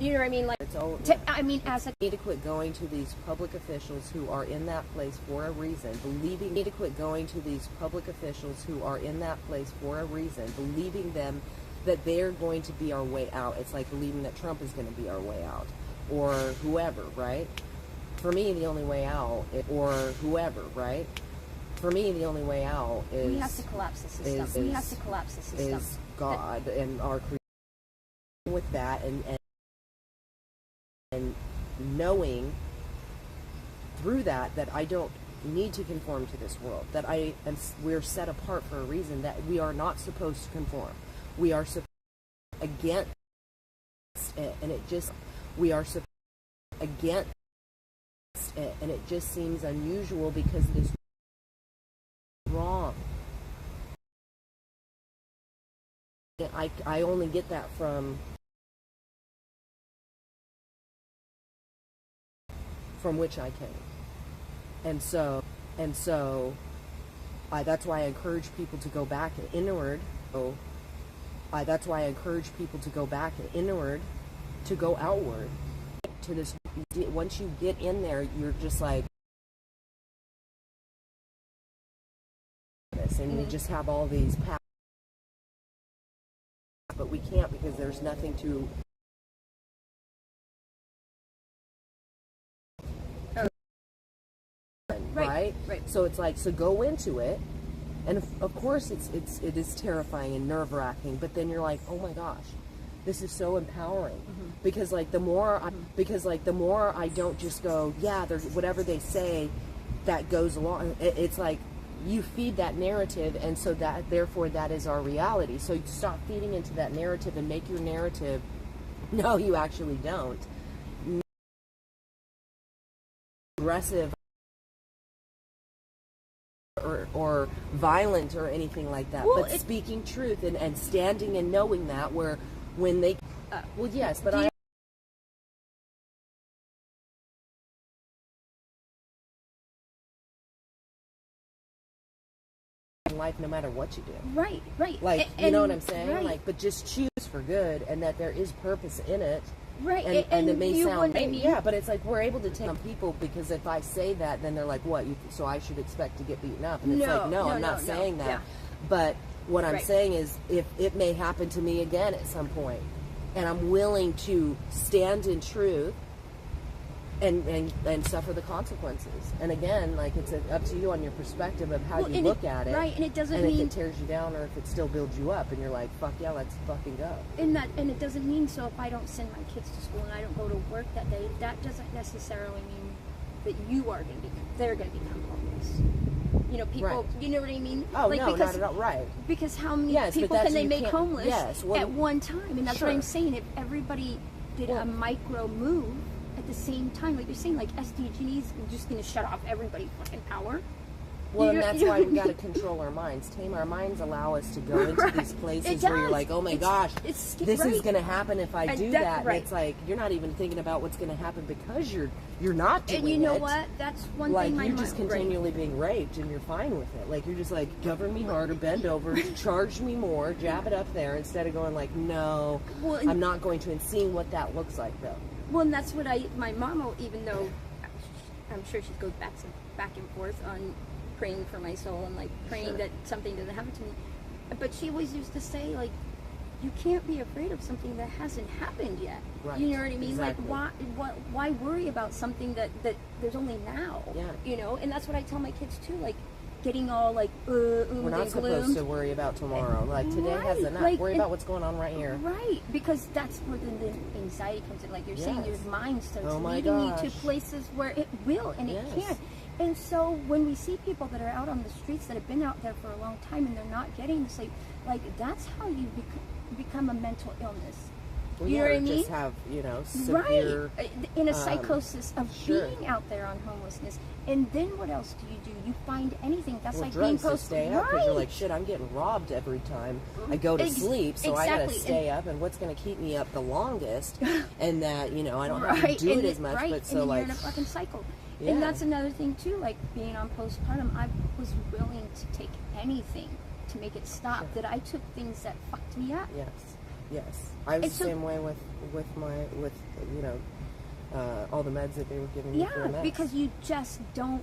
You know what I mean? Like, It's all. I mean, as a Need to quit going to these public officials who are in that place for a reason, believing. Need to quit going to these public officials who are in that place for a reason, believing them that they're going to be our way out. It's like believing that Trump is going to be our way out, or whoever, right? For me, the only way out, or whoever, right? For me, the only way out is we have to collapse the system. We have to collapse the system. Is God and our creation with that, and knowing through that I don't need to conform to this world, that we're set apart for a reason, that we are not supposed to conform. We are against it, and it just we are against it, and it just seems unusual because it is wrong. I only get that from which I came, and so that's why I encourage people to go back and inward. That's why I encourage people to go back and inward, to go outward to this. Once you get in there, you're just like this, and you just have all these paths, but we can't because there's nothing to. Right? So it's like, so go into it, and of course it is terrifying and nerve-wracking, but then you're like, oh my gosh, this is so empowering, because like the more I don't just go, yeah, there's whatever they say that goes along. It's like you feed that narrative, and so that therefore that is our reality. So you stop feeding into that narrative and make your narrative. No, you actually don't. Aggressive. Or violent or anything like that, well, but speaking truth and standing and knowing that where when they well, yes, but I in life no matter what you do, right, like you know what I'm saying, right. Like, but just choose for good, and that there is purpose in it. Right, and it may sound yeah, but it's like we're able to take on people, because if I say that, then they're like, what? So I should expect to get beaten up, and it's like, no, I'm not saying that. Yeah. But what I'm saying is, if it may happen to me again at some point, and I'm willing to stand in truth and suffer the consequences. And again, like, it's up to you on your perspective of how you look at it. Right, and it doesn't mean... if it tears you down or if it still builds you up and you're like, fuck yeah, let's fucking go. And it doesn't mean, so if I don't send my kids to school and I don't go to work that day, that doesn't necessarily mean that they're going to become homeless. You know, people, right. You know what I mean? Oh, like, no, not at all, right. Because how many people can they make homeless at one time? And that's what I'm saying. If everybody did a micro move at the same time, like you're saying, like SDGs is just going to shut off everybody's fucking power. Well, and that's why we got to control our minds. Tame our minds, allow us to go into these places where you're like, oh my gosh, this is going to happen if I do that. And it's like, you're not even thinking about what's going to happen because you're not doing it. And you know what? That's one thing. Like, you're just continually being raped and you're fine with it. Like, you're just like, govern me harder, bend over, charge me more, jab it up there, instead of going like, no, I'm not going to, and seeing what that looks like, though. Well, and that's what my mama, even though I'm sure she goes back and forth on praying for my soul and like praying that something doesn't happen to me, but she always used to say, like, you can't be afraid of something that hasn't happened yet. Right. You know what I mean? Exactly. Like, why worry about something that there's only now? Yeah. You know, and that's what I tell my kids too, like, getting all like we're not supposed to worry about tomorrow. Like, today has enough. Like, worry about what's going on right here. Right, because that's where the anxiety comes in. Like you're saying, your mind starts leading you to places where it will and it can't. And so when we see people that are out on the streets that have been out there for a long time and they're not getting sleep, like, that's how you become a mental illness. Well, you know what I mean? Just have, severe... Right. In a psychosis of being out there on homelessness. And then what else do you do? You find anything. That's like being to stay up, because you're like, shit, I'm getting robbed every time I go to sleep, so I gotta stay up, and what's gonna keep me up the longest? And that, I don't have to do it as much, but so, like... you're in a fucking cycle. Yeah. And that's another thing too, like being on postpartum, I was willing to take anything to make it stop. That I took things that fucked me up. Yes. Yes, I was And the so- same way with you know, all the meds that they were giving me for Yeah, MS. because you just don't,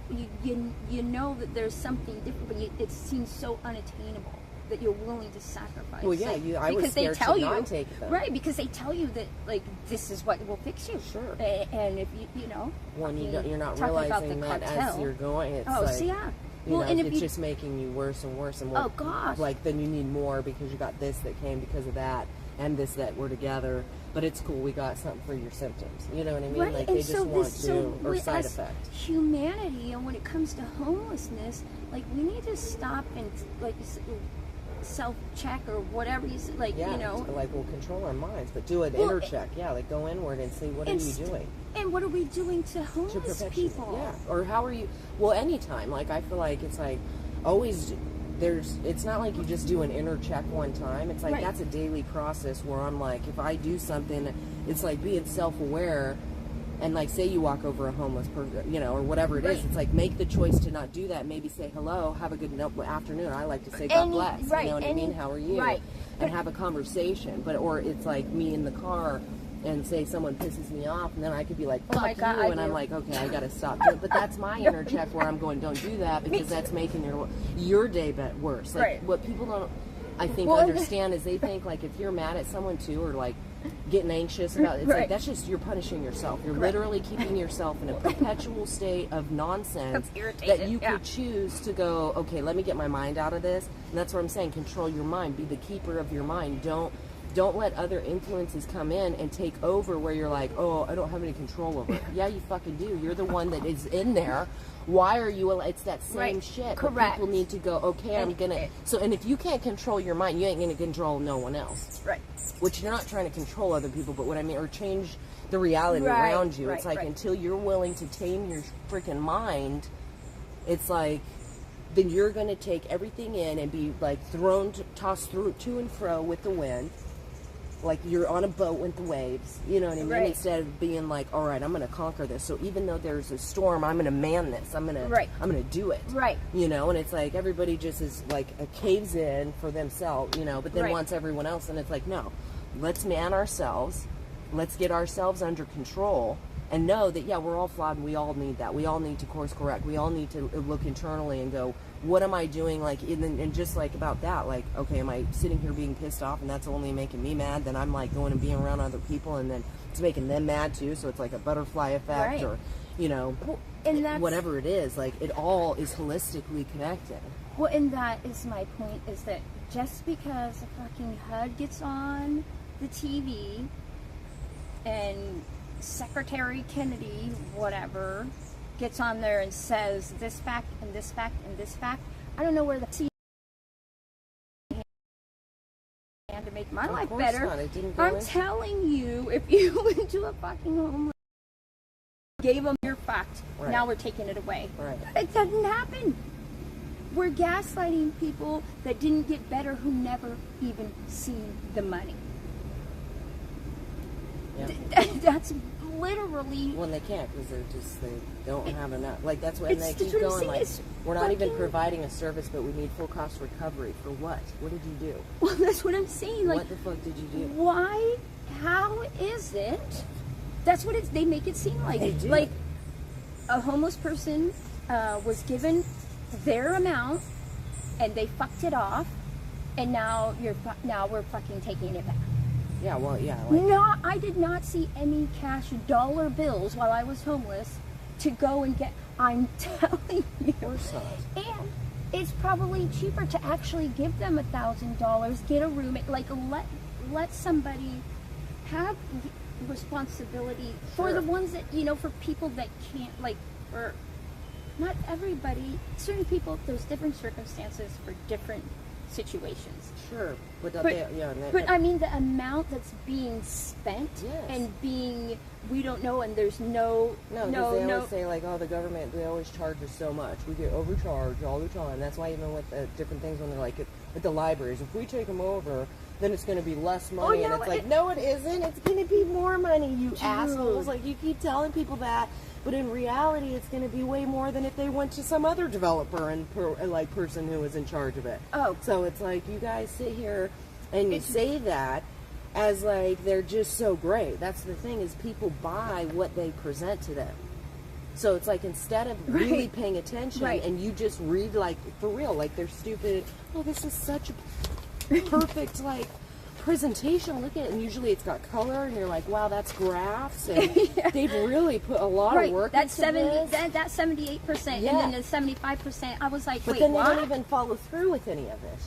you know that there's something different, but it seems so unattainable that you're willing to sacrifice. Well, yeah, I was because they scared tell to you, not take them. right? Because they tell you that like this is what will fix you. Sure. And if you know, when you're not talking about realizing the that as cartel. you're going, it's Oh, like, see, yeah. you Well, know, and if it's you, just making you worse and worse and oh worse. gosh, Like then you need more because you got this that came because of that and this that were together. But it's cool. We got something for your symptoms. You know what I mean? right? Like and they just so want this, to, so or with side us effect. humanity, and when it comes to homelessness, like we need to stop and like self-check or whatever you say, like Yeah, you know. like we'll control our minds, but do an Well, inner check. Yeah, like go inward and see what are you doing And what are we doing to to homeless perfection. people? Yeah, or how are you? Well, anytime. Like I feel like it's like always. It's not like you just do an inner check one time. It's like Right. that's a daily process where I'm like, if I do something, it's like being self-aware. And like, say you walk over a homeless person, you know, or whatever it is, Right. it's like make the choice to not do that. Maybe say hello, have a good afternoon. I like to say God bless. Right, You know what I mean? How are you? right. And have a conversation. But or it's like me in the car and say someone pisses me off, and then I could be like, Oh my fuck God, you, I and I'm do. like, okay, I gotta stop. But that's my inner check where I'm going, don't do that because that's making your day worse. Like Right. what people don't, I think, Well, understand is they think like if you're mad at someone too, or like getting anxious about it, it's Right. like that's just you're punishing yourself. You're Correct. literally keeping yourself in a perpetual state of nonsense Of irritation, that you yeah. could choose to go, okay, let me get my mind out of this. And that's what I'm saying. Control your mind. Be the keeper of your mind. Don't let other influences come in and take over where you're like, oh, I don't have any control over it. Yeah, you fucking do. You're the one that is in there. Why are you? It's that same Right. shit. But Correct. people need to go, okay, I'm And gonna. it- So, and if you can't control your mind, you ain't gonna control no one else. Right. Which you're not trying to control other people, but what I mean, or change the reality Right, around you. right, It's like right. until you're willing to tame your freaking mind, it's like then you're going to take everything in and be like tossed through to and fro with the wind, like you're on a boat with the waves. You know what I mean? Right. Instead of being like, all right, I'm going to conquer this. So even though there's a storm, I'm going to man this. I'm going to do it. Right. You know, and it's like everybody just is like caves in for themselves. You know, but then Right. wants everyone else, and it's like no. Let's man ourselves. Let's get ourselves under control and know that, yeah, we're all flawed and we all need that. We all need to course correct. We all need to look internally and go, what am I doing? Like, and just like about that, like, okay, am I sitting here being pissed off and that's only making me mad? Then I'm like going and being around other people and then it's making them mad too. So it's like a butterfly effect Right. or, you know, Well, and that's whatever it is. Like, it all is holistically connected. Well, and that is my point, is that just because the fucking HUD gets on the TV and Secretary Kennedy, whatever, gets on there and says this fact and this fact and this fact, I don't know where the C to make my Of life course better. not. It didn't go I'm in. telling you, if you went to a fucking homeless, gave them your fact, Right. now we're taking it away. Right. It doesn't happen. We're gaslighting people that didn't get better, who never even seen the money. Yeah. That's literally. When they can't because they don't have enough. Like that's when they It's- keep that's what I'm going. saying, Like it's we're not even fucking- providing a service, but we need full cost recovery for what? What did you do? Well, that's what I'm saying. Like, What the fuck did you do? why? How is it? That's what it's. They make it seem like. They do. Like a homeless person was given their amount, and they fucked it off, and now now we're fucking taking it back. Yeah, well, yeah. Like, No, I did not see any cash dollar bills while I was homeless to go and get. I'm telling you. of course not. And it's probably cheaper to actually give them $1,000, get a room, like let somebody have responsibility for Sure. the ones that, you know, for people that can't, like, for not everybody, certain people, there's different circumstances for different situations. Sure, but, But, yeah, and but I mean, the amount that's being spent Yes. and being, we don't know, and there's no, no, because they always say like, oh, the government, they always charge us so much. We get overcharged all the time. That's why even with different things when they're like at the libraries, if we take them over, then it's going to be less money. no, and it's like, no, it isn't. It's going to be more money, you Dude. assholes. Like, you keep telling people that. But in reality, it's going to be way more than if they went to some other developer and person who was in charge of it. Oh. So it's like you guys sit here and you say that, as like they're just so great. That's the thing, is people buy what they present to them. So it's like, instead of really Right. paying attention, Right. and you just read, like, for real, like they're stupid, oh, this is such a perfect like presentation, look at it, and usually it's got color, and you're like, wow, that's graphs, and they've really put a lot of work That's into this. That's 78%, Yeah. and then the 75%. I was like, But wait, then what? they don't even follow through with any of it.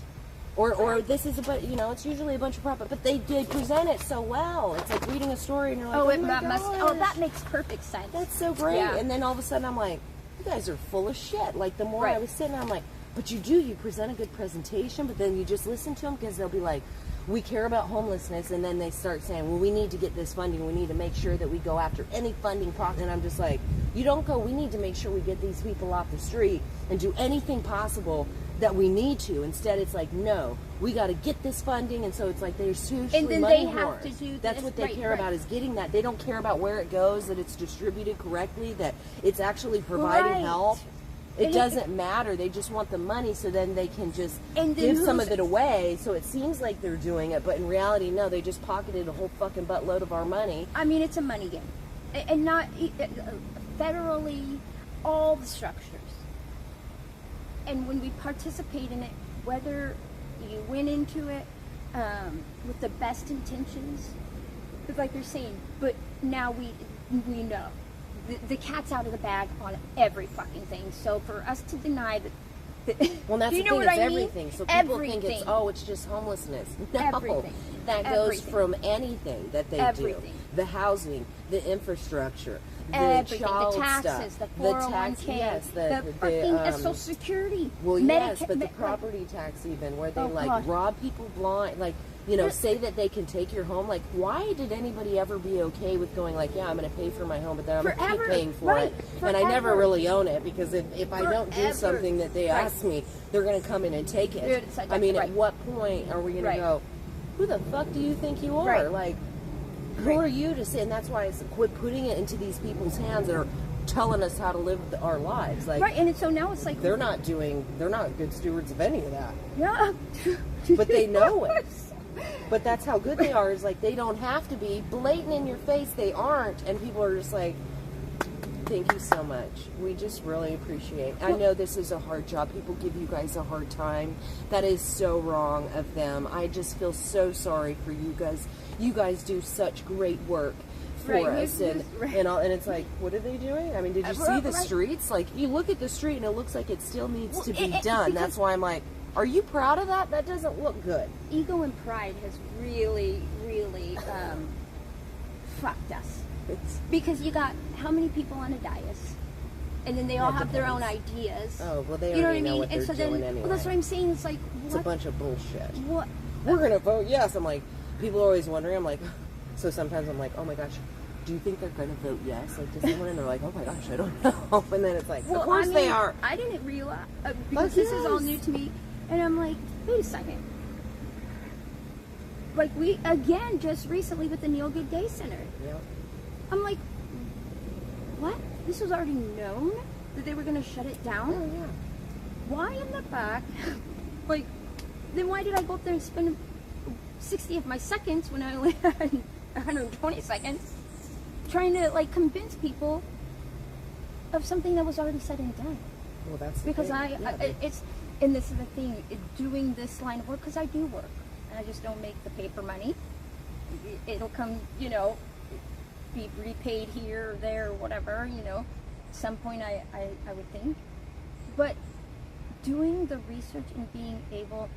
Or this is it's usually a bunch of profit, but they present it so well. It's like reading a story, and you're like, Oh, oh it my must. gosh, Oh, that makes perfect sense. that's so great. Yeah. And then all of a sudden, I'm like, you guys are full of shit. Like, the more I Right. was sitting there, I'm like, but you present a good presentation, but then you just listen to them, because they'll be like, we care about homelessness, and then they start saying, well, we need to get this funding, we need to make sure that we go after any funding process. And I'm just like, you don't go, we need to make sure we get these people off the street and do anything possible that we need to. Instead, it's like, no, we got to get this funding. And so it's like, there's hugely And then money they have wars. to do That's this. what they Right, care right. about, is getting that. They don't care about where it goes, that it's distributed correctly, that it's actually providing Right. help. It And doesn't matter. They just want the money, so then they can just And then give some who's- of it away. So it seems like they're doing it, but in reality, no. They just pocketed a whole fucking buttload of our money. I mean, it's a money game, and not federally, all the structures. And when we participate in it, whether you went into it with the best intentions, but like you're saying, but now we know the cat's out of the bag on every fucking thing. So for us to deny that. Well, that's you the know thing, what it's I mean? everything. So people think it's, Everything. oh, it's just homelessness. No, Everything. that goes Everything. from anything that they Everything. do. The housing, the infrastructure, the Everything, child the taxes, stuff, the 401k, yes, the fucking Social Security. Well, yes, Medica- but the like- property tax, even, where they Oh, like God. rob people blind, like, say that they can take your home. Like, why did anybody ever be okay with going like, yeah, I'm going to pay for my home, but then I'm going to Forever. keep paying for Right. it, and I never Forever. really own it, because if I don't do Forever. something that they Right. ask me, they're going to come in and take it. Dude, it's like- I mean, right. at what point are we going Right. to go, who the fuck do you think you are? Right. Like, who Right. are you to say? And that's why I said, quit putting it into these people's hands that are telling us how to live our lives. Like, Right, and so now it's like they're not good stewards of any of that. yeah, But they know it. But that's how good they are, is like, they don't have to be blatant in your face. They aren't. And people are just like, thank you so much. We just really appreciate it. I know this is a hard job. People give you guys a hard time. That is so wrong of them. I just feel so sorry for you guys. You guys do such great work for Right, us. it's- right. And it's like, what are they doing? I mean, did you see the Right. streets? Like, you look at the street and it looks like it still needs to be Well, done. because- That's why I'm like, are you proud of that? That doesn't look good. ego and pride has really, really fucked us. It's, Because you got how many people on a dais, and then they all Yeah, have their own depends. ideas. oh, well, they You know what already I know mean? what And they're so doing then, anyway. well, that's what I'm saying. It's like It's a what? bunch of bullshit. What? We're gonna vote yes. I'm like, people are always wondering. I'm like, so sometimes I'm like, oh my gosh, do you think they're gonna vote yes? Like, does someone? And they're like, oh my gosh, I don't know. And then it's like, Well, of course I mean, they are. I didn't realize because Fuck this is all yes. new to me, and I'm like, wait a second. Like we again just recently with the Neil Good Day Center. Yeah. I'm like, what? This was already known that they were going to shut it down. Oh yeah. Why in the back? Like, then why did I go up there and spend 60 of my seconds when I only had 120 seconds trying to like convince people of something that was already said and done? Well, that's the Because thing. Yeah, it's, and this is the thing, doing this line of work, because I do work, and I just don't make the paper money. It'll come, be repaid here or there or whatever, some point I would think. But doing the research and being able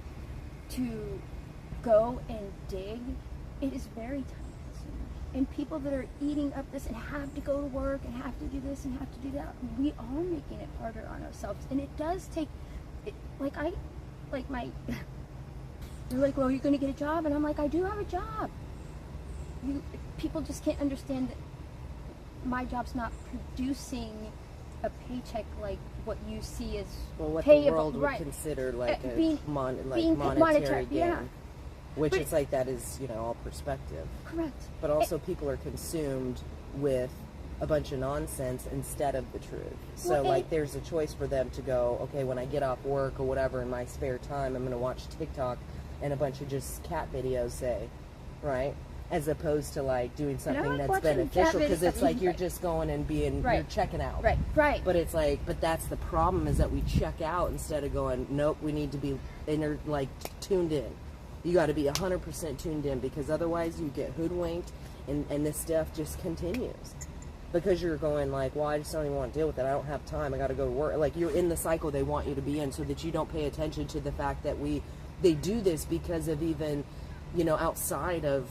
to go and dig, it is very time consuming. And people that are eating up this and have to go to work and have to do this and have to do that, we are making it harder on ourselves. And it does take, they're like, well, you're going to get a job? And I'm like, I do have a job. People just can't understand that my job's not producing a paycheck like what you see as what payable, the world would right. consider like a being monetary monetary, gain. yeah. Which But- it's like, that is, all perspective. Correct. But also people are consumed with a bunch of nonsense instead of the truth. So Well, like there's a choice for them to go, okay, when I get off work or whatever in my spare time, I'm going to watch TikTok and a bunch of just cat videos say, right? As opposed to like doing something like that's watching beneficial, Japanese because it's stuff. like you're just going and being, Right. you're checking out. Right. But it's like, but that's the problem, is that we check out instead of going, nope, we need to be tuned in. You got to be 100% tuned in, because otherwise you get hoodwinked, and this stuff just continues. Because you're going like, well, I just don't even want to deal with it. I don't have time. I got to go to work. Like, you're in the cycle they want you to be in, so that you don't pay attention to the fact that they do this because of even, outside of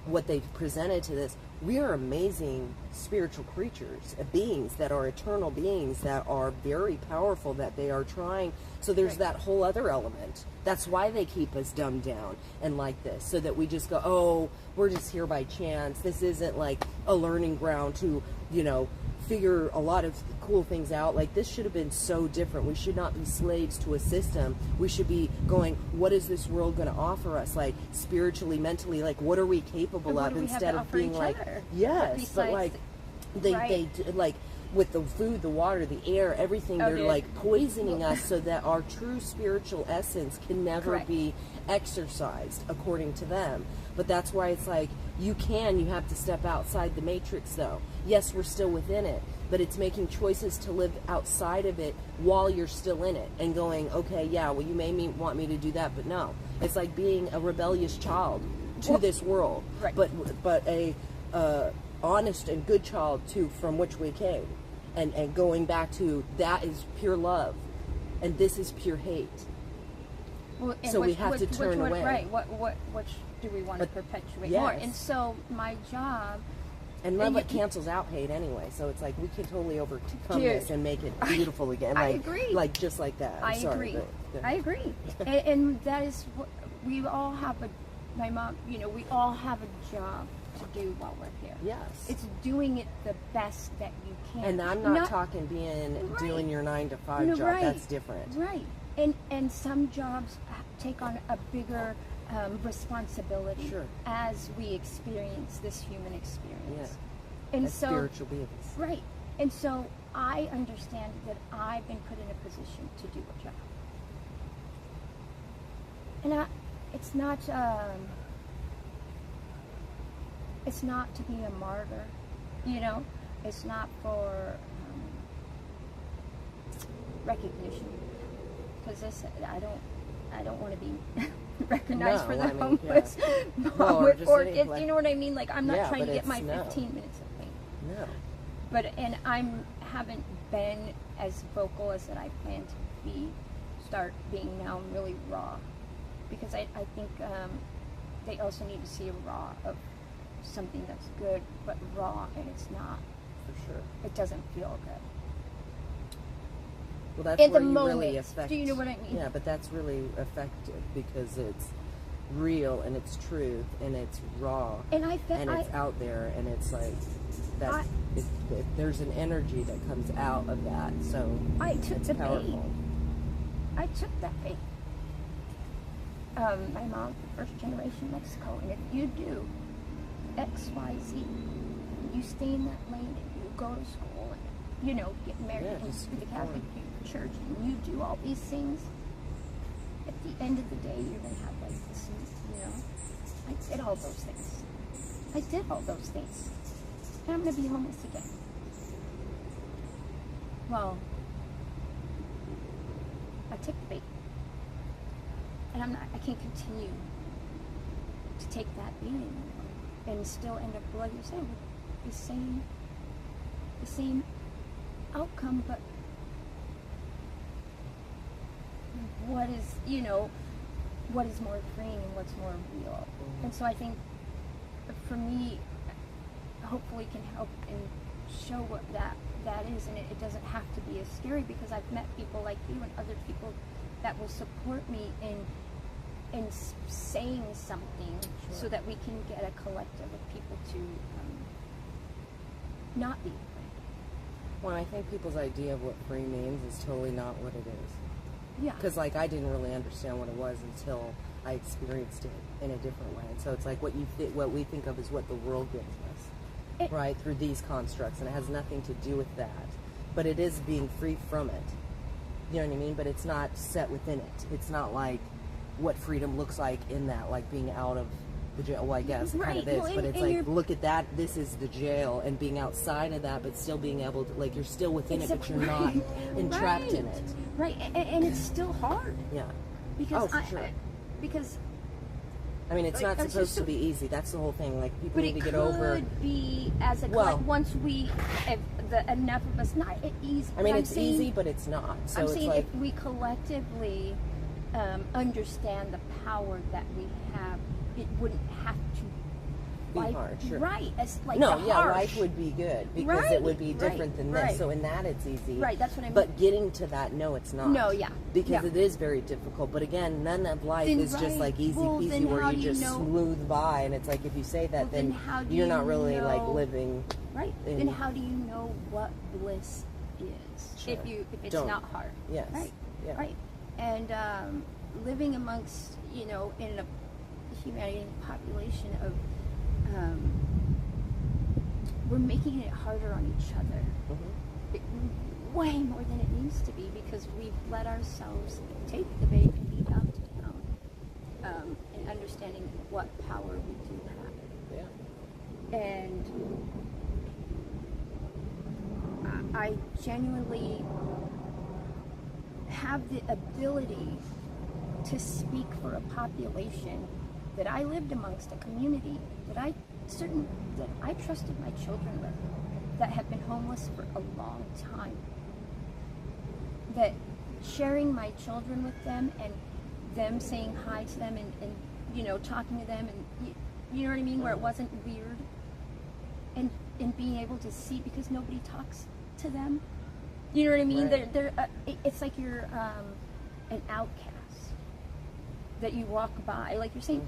what they've presented to this. We are amazing spiritual creatures, beings that are eternal beings that are very powerful, that they are trying. So there's Right. that whole other element. That's why they keep us dumbed down and like this, so that we just go, oh, we're just here by chance. This isn't like a learning ground to, figure a lot of cool things out. Like, this should have been so different. We should not be slaves to a system. We should be going, what is this world going to offer us? Like, spiritually, mentally, like, what are we capable And what of, do we have instead to of offer being each like, other? yes, Besides but like, right. they like, with the food, the water, the air, everything, Oh, they're dude. like poisoning us, so that our true spiritual essence can never Correct. be exercised according to them. But that's why it's like, you have to step outside the matrix, though. Yes, we're still within it, but it's making choices to live outside of it while you're still in it, and going, okay, yeah, well, you may want me to do that, but no. It's like being a rebellious child to Well, this world, right. but a honest and good child from which we came, and going back to, that is pure love, and this is pure hate. Well, and So we which- have to which turn one- away. Right. Which do we want to perpetuate yes. more? And so my job. And love And it you- cancels out hate anyway, so it's like we can totally overcome Dude. this and make it beautiful again. I Like, agree. Like, just like that. I'm I sorry, agree. but- I agree. And that is what we all have my mom, we all have a job to do while we're here. Yes. It's doing it the best that you can. And I'm not talking doing your 9 to 5 No, job. right. That's different. Right. And some jobs take on a bigger responsibility Sure. as we experience this human experience. Yeah. And As so spiritual beings. right. And so I understand that I've been put in a position to do a job. And it's not to be a martyr, It's not for recognition, because I don't want to be recognized No, for the I mean, homeless Well, mom or with just 4 any, kids. like- You know what I mean? Like, I'm not Yeah, trying to but get my it's no. 15 minutes of fame. No. And haven't been as vocal as that I plan to start being now. I'm really raw, because I think they also need to see a raw of something that's good, but raw, and it's not. For sure. It doesn't feel good. Well, that's In where the you moment. really affect. Do you know what I mean? Yeah, but that's really effective, because it's real, and it's truth, and it's raw, And and it's out there, and it's like that. There's an energy that comes out of that, so I took it's the bait. powerful. I took that bait. My mom's first generation Mexico, and if you do X, Y, Z, you stay in that lane, and you go to school, and get married, Yeah, and just to the keep Catholic going. Church, and you do all these things, at the end of the day, you're gonna have like this. I did all those things. I did all those things, and I'm gonna be homeless again. Well, I took the bait, and I can't continue to take that bait anymore, and still end up, like you're saying, with the same outcome, but what is more freeing and what's more real. And so I think, for me, hopefully can help and show what that is, and it doesn't have to be as scary, because I've met people like you and other people that will support me in saying something, Sure. so that we can get a collective of people to not be afraid. Well, I think people's idea of what free means is totally not what it is. Yeah. Because, like, I didn't really understand what it was until I experienced it in a different way. And so it's like what we think of as what the world gives us, right, through these constructs, and it has nothing to do with that. But it is being free from it. You know what I mean? But it's not set within it. It's not like what freedom looks like in that, like being out of the jail. Well, I guess it kind of Right. is, Well, but and- it's and like, you're- look at that. This is the jail, and being outside of that, but still being able to, like, you're still within it, but you're not entrapped in it. Right, and it's still hard Yeah. because Oh, for sure. because I mean, it's Like, not it's supposed just to be easy. That's the whole thing. Like, people but need it to get over. could be as a Well- once we if enough of us not easy. I mean, I'm it's saying, easy, but it's not. So I'm it's saying like, if we collectively understand the power that we have, it wouldn't have to Be hard, sure. Right, as like no, the yeah, harsh. life would be good because Right, it would be right, different than this. right. So in that, it's easy. Right, that's what I mean. But getting to that, no, it's not. No, yeah, Because yeah. it is very difficult. But again, none of life Then is just right. like easy Well, peasy then where how you do you just know- smooth by. And it's like if you say that, Well, then how do you're you not really like know- living. Right. in- Then how do you know what bliss is Sure. if it's Don't. not hard? Yes. Right. Yeah. Right. And living amongst in a humanity population of we're making it harder on each other. Mhm. Way more than it needs to be because we've let ourselves take the bait and be down to town and understanding what power we do have. Yeah. And I genuinely have the ability to speak for a population that I lived amongst, a community that I trusted my children with, that have been homeless for a long time. That sharing my children with them and them saying hi to them and talking to them and you know what I mean, where it wasn't weird, and being able to see, because nobody talks to them. You know what I mean? Right. They're it's like you're an outcast that you walk by. Like you're saying,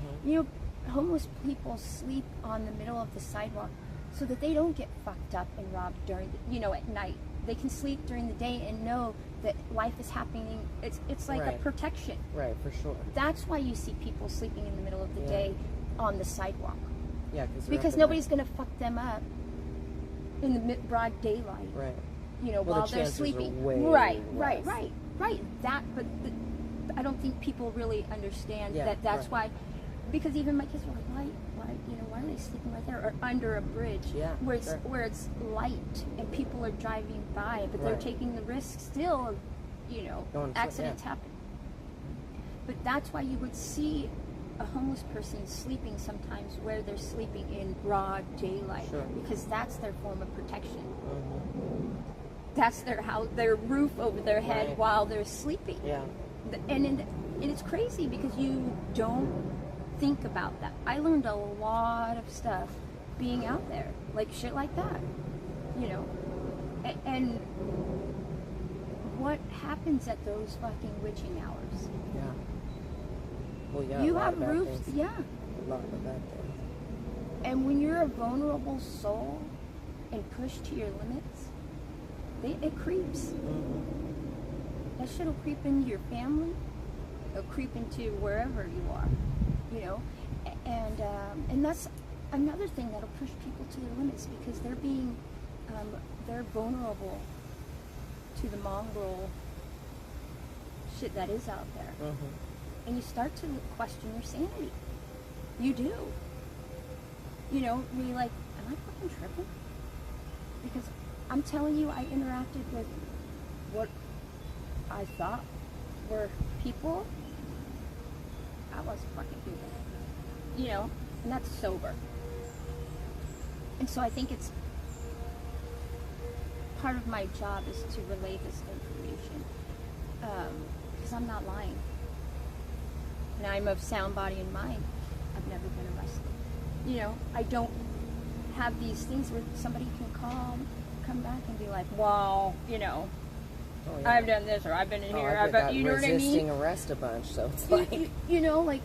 homeless people sleep on the middle of the sidewalk so that they don't get fucked up and robbed during at night. They can sleep during the day and know that life is happening. It's like a Right. protection. Right, for sure. That's why you see people sleeping in the middle of the Yeah. day on the sidewalk, Yeah, because nobody's going to fuck them up in the broad daylight. Right. While the they're chances are sleeping. way Right. less. That, but I don't think people really understand Yeah, that. That's right. why, because even my kids were like, why are they sleeping right there or under a bridge? Yeah, where it's sure. where it's light and people are driving by, but they're Right. taking the risk still of, Going to- accidents yeah. happen. But that's why you would see a homeless person sleeping sometimes where they're sleeping in broad daylight, Sure. because that's their form of protection. Mhm. That's their roof over their head Right. while they're sleeping. Yeah. And it's crazy because you don't think about that. I learned a lot of stuff being out there, like shit like that, and what happens at those fucking witching hours? Yeah. Well, yeah. You a lot have of bad roofs, things. yeah. A lot of bad things. And when you're a vulnerable soul and pushed to your limits, it creeps. Mhm. That shit'll creep into your family. It'll creep into wherever you are, and that's another thing that'll push people to their limits, because they're vulnerable to the mongrel shit that is out there, Mhm. and you start to question your sanity. You do. When you're like, am I fucking tripping? Because I'm telling you, I interacted with what I thought were people. I was fucking people. And that's sober. And so I think it's part of my job is to relay this information. Because I'm not lying. And I'm of sound body and mind. I've never been arrested. I don't have these things where somebody can come back and be like, wow, Oh, yeah. I've done this, or I've been in here, I've got you know what I resisting mean? arrest a bunch, so it's like Like,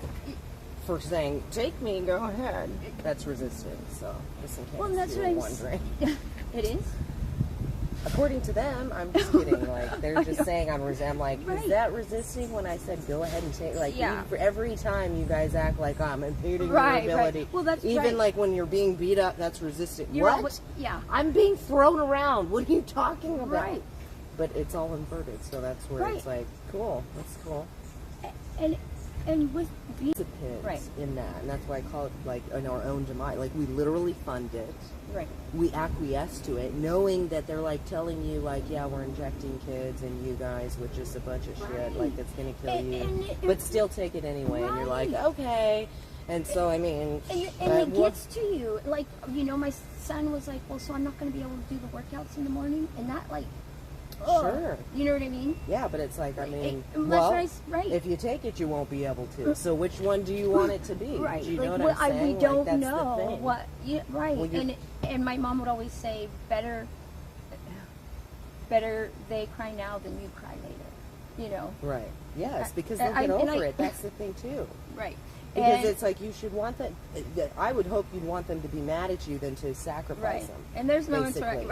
for saying take me, go ahead. That's resisting. So just in case well, that's you what were I'm wondering. It is. According to them, I'm just kidding. Like they're I just know. saying I'm I'm like, Right. is that resisting when I said go ahead and take? Like Yeah. for every time you guys act like I'm impeding Right, your right. ability. Well, that's even right. like when you're being beat up, that's resisting. You're what? always- yeah. I'm being thrown around. What are you talking about? Right. But it's all inverted, so that's where it's Right. like, cool. That's cool. And and with participants right. in that, and that's why I call it like in our own demise. Like we literally fund it. Right. We acquiesce to it, knowing that they're like telling you, like, yeah, we're injecting kids and you guys with just a bunch of shit, like it's gonna kill you, but still take it anyway, and you're like, okay. And so, I mean, and it gets to you. Like, you know, my son was like, well, so I'm not going to be able to do the workouts in the morning, and that, like, sure. You know what I mean? Yeah, but it's like, I mean, right. if you take it, you won't be able to. So which one do you want it to be? Right. Do you like, know what I'm saying? We don't that's know the thing. what. Yeah, right. Well, and my mom would always say, better they cry now than you cry later. You know. Right. Yes, because they'll get over it. That's the thing too. Right. Because it's like you should want them. I would hope you'd want them to be mad at you than to sacrifice them. And there's moments right.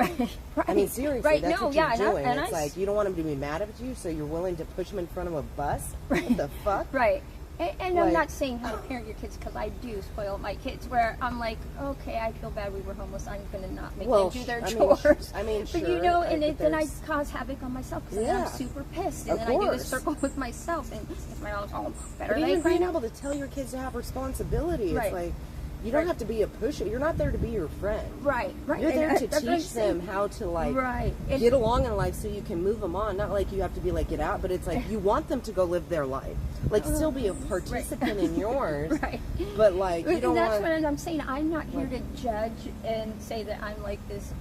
I mean, seriously, right. that's No, what you're doing. And it's like you don't want them to be mad at you, so you're willing to push them in front of a bus. Right. What the fuck? Right. And like, I'm not saying how to parent your kids, because I do spoil my kids. Where I'm like, okay, I feel bad we were homeless. I'm going to not make them do their chores. I mean, but sure, you know, and then I cause havoc on myself because then I'm super pissed, and of then course. I do the circle with myself, and it's my mom's home. Better but they even cry being now. able to tell your kids to have responsibility, Right. it's like you don't have to be a pusher. You're not there to be your friend. Right. You're there to teach them how to like get along in life, so you can move them on. Not like you have to be like get out, but it's like you want them to go live their life, like still be a participant in yours. Right. But like you don't that's want. what I'm saying. I'm not here to judge and say that I'm like this,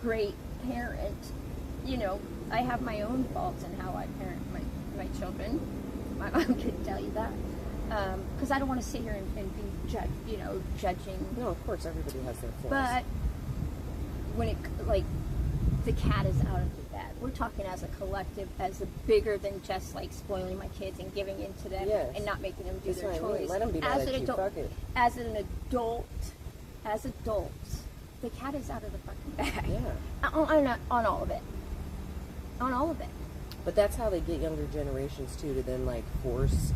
great parent. You know, I have my own faults in how I parent my children. My mom could tell you that. Because I don't want to sit here and be judging. No, of course, everybody has their flaws. But when it, like, the cat is out of the bag, we're talking as a collective, as a bigger than just, like, spoiling my kids and giving in to them and not making them do their chores. Let them be mad at you, fuck it. As adults, the cat is out of the fucking bag. Yeah. On all of it. On all of it. But that's how they get younger generations, too, to then, like, force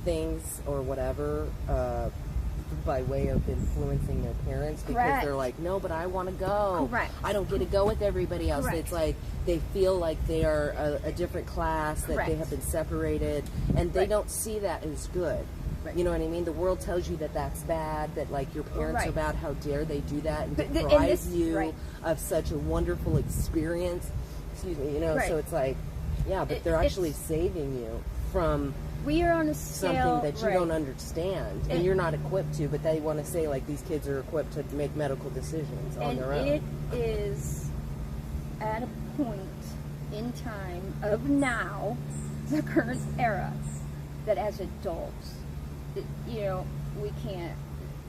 things or whatever by way of influencing their parents, because they're like, no, but I want to go. Correct. I don't get to go with everybody else. Correct. It's like they feel like they are a different class, that they have been separated, and they don't see that as good. Right. You know what I mean? The world tells you that that's bad, that like your parents are bad, how dare they do that, and deprive you of such a wonderful experience. Excuse me, so it's like, yeah, but they're actually saving you from we are on a scale, something that you don't understand and you're not equipped to, but they want to say like these kids are equipped to make medical decisions on their own. It is at a point in time of now, the current era, that as adults, we can't.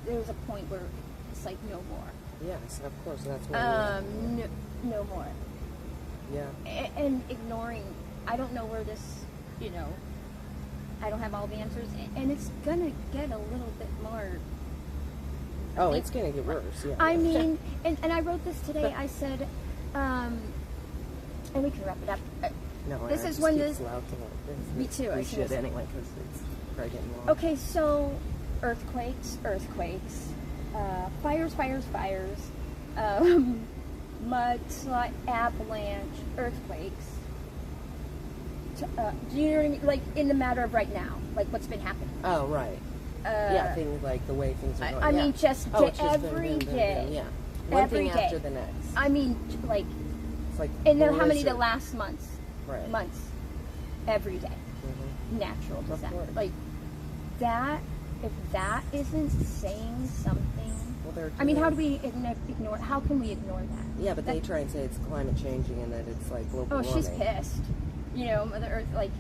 There's a point where it's like no more. Yes, of course, that's what no more. Yeah. And ignoring, I don't know where this, I don't have all the answers, and it's gonna get a little bit more. Oh, it's gonna get worse. Yeah. I mean, and I wrote this today. I said, and we can wrap it up. No, this is when this. Me too. We should anyway, because it's probably getting long. Okay, so earthquakes, fires, mudslide, avalanche, earthquakes. Do you know what I mean? Like in the matter of right now, like what's been happening. Oh, right. Things like the way things are going. I mean, just every day. Yeah. One thing after the next. I mean, like. It's like. And then how many the last months? Right. Months. Every day. Mm-hmm. Natural disaster. Like that. If that isn't saying something. Well, I mean, how do we ignore? How can we ignore that? Yeah, but they try and say it's climate changing and that it's like global warming. Oh, she's pissed. Mother Earth, like,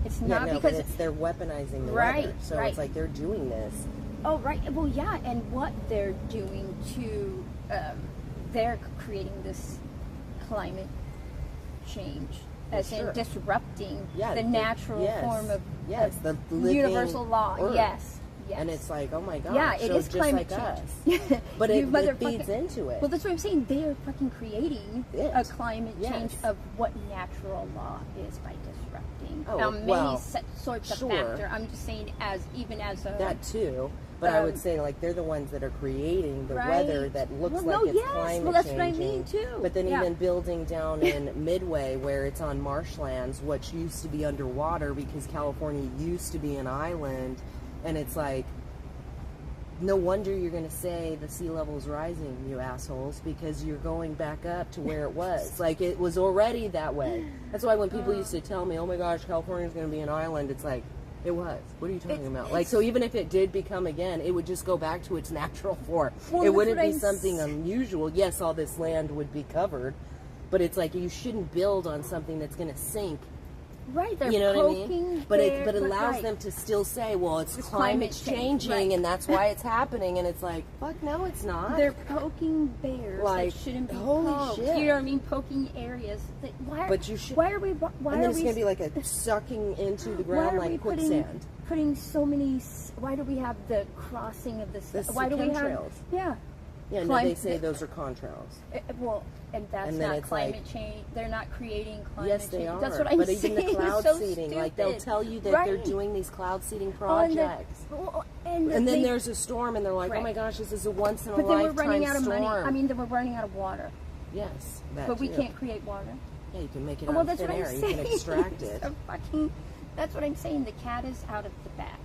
it's not because they're weaponizing the weather. So it's like they're doing this. Oh, right. Well, yeah, and what they're doing to, they're creating this climate change, as in disrupting the natural form of the living universal law. Earth. Yes. And it's like, oh my God. Yeah, it is just climate like change. Us. But it feeds into it. Well, that's what I'm saying. They are fucking creating a climate change of what natural law is by disrupting many sorts of factor. I'm just saying, as a that too. But I would say, like, they're the ones that are creating the weather that looks like it's climate well, that's changing. what I mean too. But then even building down in Midway, where it's on marshlands, which used to be underwater because California used to be an island, and it's like, no wonder you're going to say the sea level's rising, you assholes, because you're going back up to where it was. Like, it was already that way. That's why when people used to tell me, oh my gosh, California's going to be an island, it's like, it was. What are you talking about? Like, so even if it did become again, it would just go back to its natural form. Well, it wouldn't be something unusual. Yes, all this land would be covered, but it's like you shouldn't build on something that's going to sink. Right, they're you know what I poking mean? But it allows right. them to still say, well, it's climate change, changing, right. and that's why it's happening. And it's like, fuck, no, it's not. They're poking bears Like, that shouldn't be holy poked. shit. You know what I mean? Poking areas. That, why? But you should. Why are we? Why and then are it's we? going to be like a sucking into the Why ground are we like putting, quicksand. putting so many? Why do we have the crossing of the? Why do we have? chemtrails. Yeah. Yeah, no, they say those are contrails. Well, and that's And then not it's climate like- change. They're not creating climate Yes, change. they are. That's what I'm but saying. even the cloud It's so seeding, stupid. like they'll tell you that they're Right. doing these cloud seeding Oh, and projects. and And then they- there's a storm, and they're like, Right. "Oh my gosh, this is a once in a But then we're lifetime running out of storm." money. I mean, then we're running out of water. yes, that But we too. can't create water. Yeah, you can make it Well, out of that's thin what air. I'm You saying. can extract it. So fucking, that's what I'm saying. The cat is out of the bag.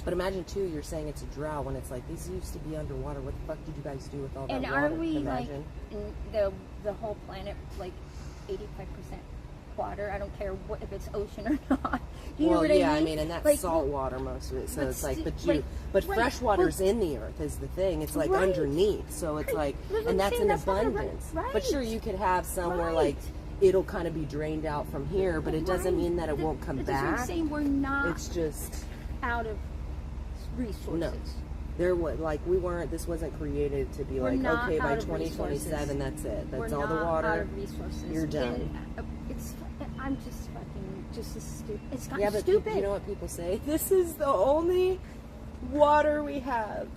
But imagine too, you're saying it's a drought when it's like these used to be underwater. What the fuck did you guys do with all that And water? aren't we like Imagine. in the whole planet like 85% water? I don't care what if it's ocean or not. You know well, what yeah, I mean? and that's Like, salt water most of it. So but it's like, sti- but right, fresh water's well- in the earth is the thing. It's like Right. underneath, so it's like, That's what and I'm that's saying, in that's not a right- abundance. right. But sure, you could have somewhere Right. like it'll kind of be drained out from here, but it doesn't Right. mean that it won't come That's what I'm back. saying. We're not It's just out of resources. no. There was like we weren't. This wasn't created to be We're like not okay by out of 2027 that's it. That's We're all the not water. out of resources. You're done. It's. I'm just fucking just as stupid. It's gotten Yeah, but stupid. you know what people say? This is the only water we have,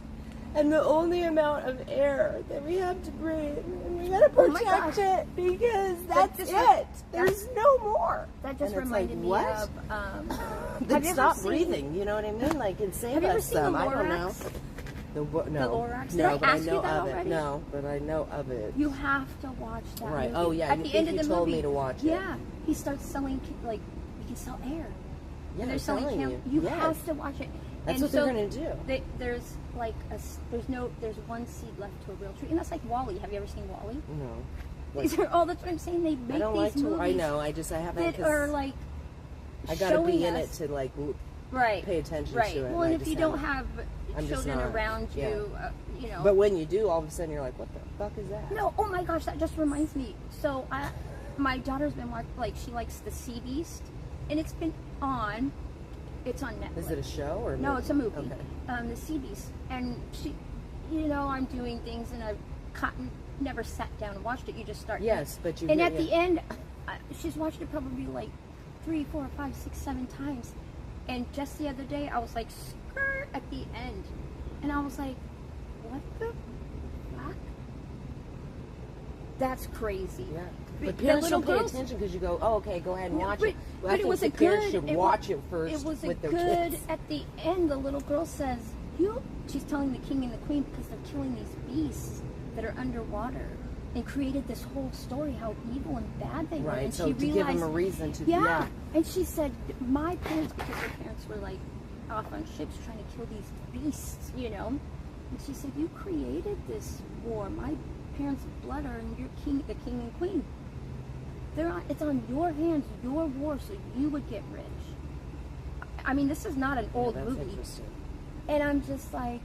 and the only amount of air that we have to breathe, and we gotta Oh my protect gosh. it because that's just- it. There's no more. That just And it's reminded like, me what? of. Then have you ever stop seen- breathing. You know what I mean? Like, and save Have you ever us seen the some. I don't know. Lorax? No, Lorax? Did no, I but I ask you know that of already? it. No, but I know of it. You have to watch that. Right. Movie. Oh, yeah, At you the think end of you the told movie, me to watch it. Yeah, he starts selling like you can sell air. Yeah, And they're I'm selling telling camp. you. You Yes. have to watch it. That's And what they're gonna do. There's like there's one seed left to a real tree, and that's like Wall-E. Have you ever seen Wall-E? No. These are all. That's what I'm saying. They make I don't these like to. movies I know. I haven't. that 'Cause are like I gotta be showing in us- it to like right. pay attention right. to it. Well, and and I if just you don't haven't. have I'm just children not, around yeah. you, you know. But when you do, all of a sudden you're like, what the fuck is that? No, oh my gosh, that just reminds me. So my daughter's been like she likes the Sea Beast, and it's been on. It's on Netflix. Is it a show or No, it's a movie. Okay. The Sea Beast, and she, I'm doing things, and I've never sat down and watched it. You just start. Yes, but you. And hear- at yeah. the end, she's watched it probably like 3, 4, 5, 6, 7 times. And just the other day, I was like, skirt at the end, and I was like, what the fuck? That's crazy. Yeah. The But parents little don't pay girls- attention because you go, oh, okay, go ahead and watch it. Well, but I think it was the a parents good. should watch it first It was a with their good. kids. At the end, the little girl says, She's telling the king and the queen because they're killing these beasts that are underwater, and created this whole story how evil and bad they were. Right. And So she to realized, give them a reason to. yeah. And she said, my parents, because their parents were like off on ships trying to kill these beasts, And she said, you created this war. My parents' blood are in the king and queen. It's on your hands, your war, so you would get rich. I mean, this is not an old that's movie. interesting. And I'm just like,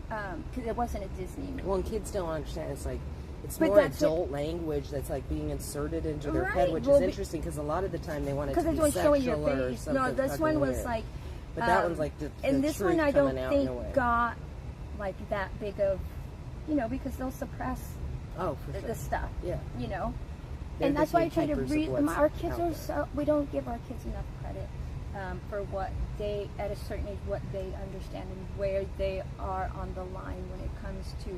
because it wasn't a Disney movie. Well, and kids don't understand. It's like it's But more that's adult language that's like being inserted into their Right. head, which Well, is interesting because a lot of the time they want it to Because be it's only showing sexual your or face. something. No, this fucking one was weird. like. But that one's like the and this truth one I don't coming out think in a way. got like that big of, because they'll suppress Oh, for sure. the stuff. Yeah. They're And the that's why I try to gatekeepers of read. what's Our kids out are there. so. We don't give our kids enough credit for what they, at a certain age, what they understand and where they are on the line when it comes to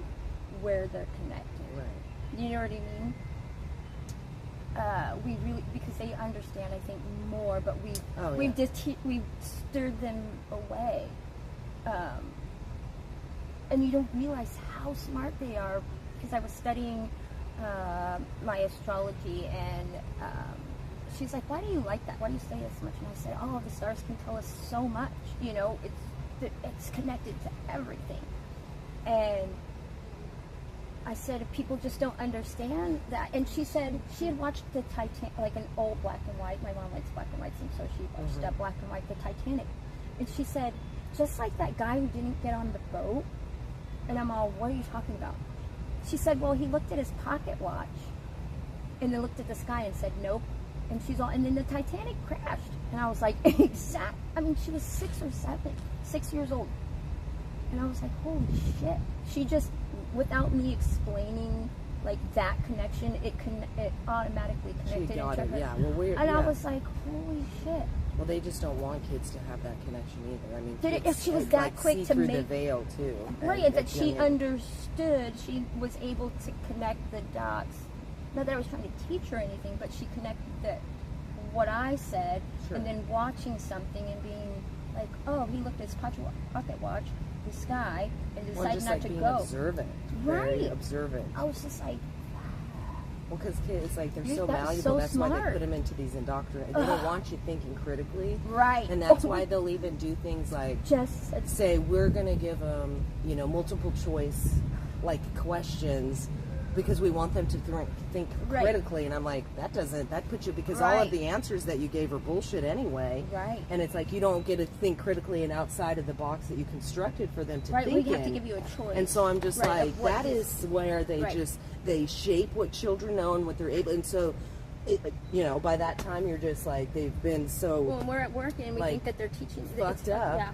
where they're connected. Right. You know what I mean? We really, because they understand, I think, more, but we've stirred them away. and you don't realize how smart they are, because I was studying my astrology, and she's like, why do you like that? Why do you study it so much? And I said, oh, the stars can tell us so much. You know, it's connected to everything. And I said, people just don't understand that. And she said she had watched the Titanic, like an old black and white. My mom likes black and whites, and so she watched that black and white, the Titanic. And she said, just like that guy who didn't get on the boat. And I'm all, what are you talking about? She said, well, he looked at his pocket watch and then looked at the sky and said, nope. And she's all, and then the Titanic crashed. And I was like, exact. I mean, she was 6 years old. And I was like, holy shit. She just, without me explaining like that connection, it automatically connected She got into it, her. yeah. Well, we're, and yeah. I was like, holy shit. Well, they just don't want kids to have that connection either. I mean, Did it, kids, if she was like, that quick see to through make the veil too, right, and that she young- understood, she was able to connect the dots. Not that I was trying to teach her anything, but she connected what I said, Sure. and then watching something and being like, oh, he looked at his pocket watch, the sky, and or decided just not like to being go. observant, very Right. observant. I was just like, Well, because kids, like, they're You're- so that's valuable. so That's why they smart. put them into these indoctrinate. They don't want you thinking critically, right. and that's Oh, why they'll even do things like just say we're going to give them, you know, multiple choice like questions because we want them to think Right. critically. And I'm like, that puts you, because all Right. of the answers that you gave are bullshit anyway. Right. And it's like you don't get to think critically and outside of the box that you constructed for them to right. think We have to in. give you a choice. And so I'm just Right, like, of what that is where they Right. they shape what children know and what they're able. And so, you know, by that time you're just like, they've been so When we're at work and we like, think that they're teaching fucked up Yeah.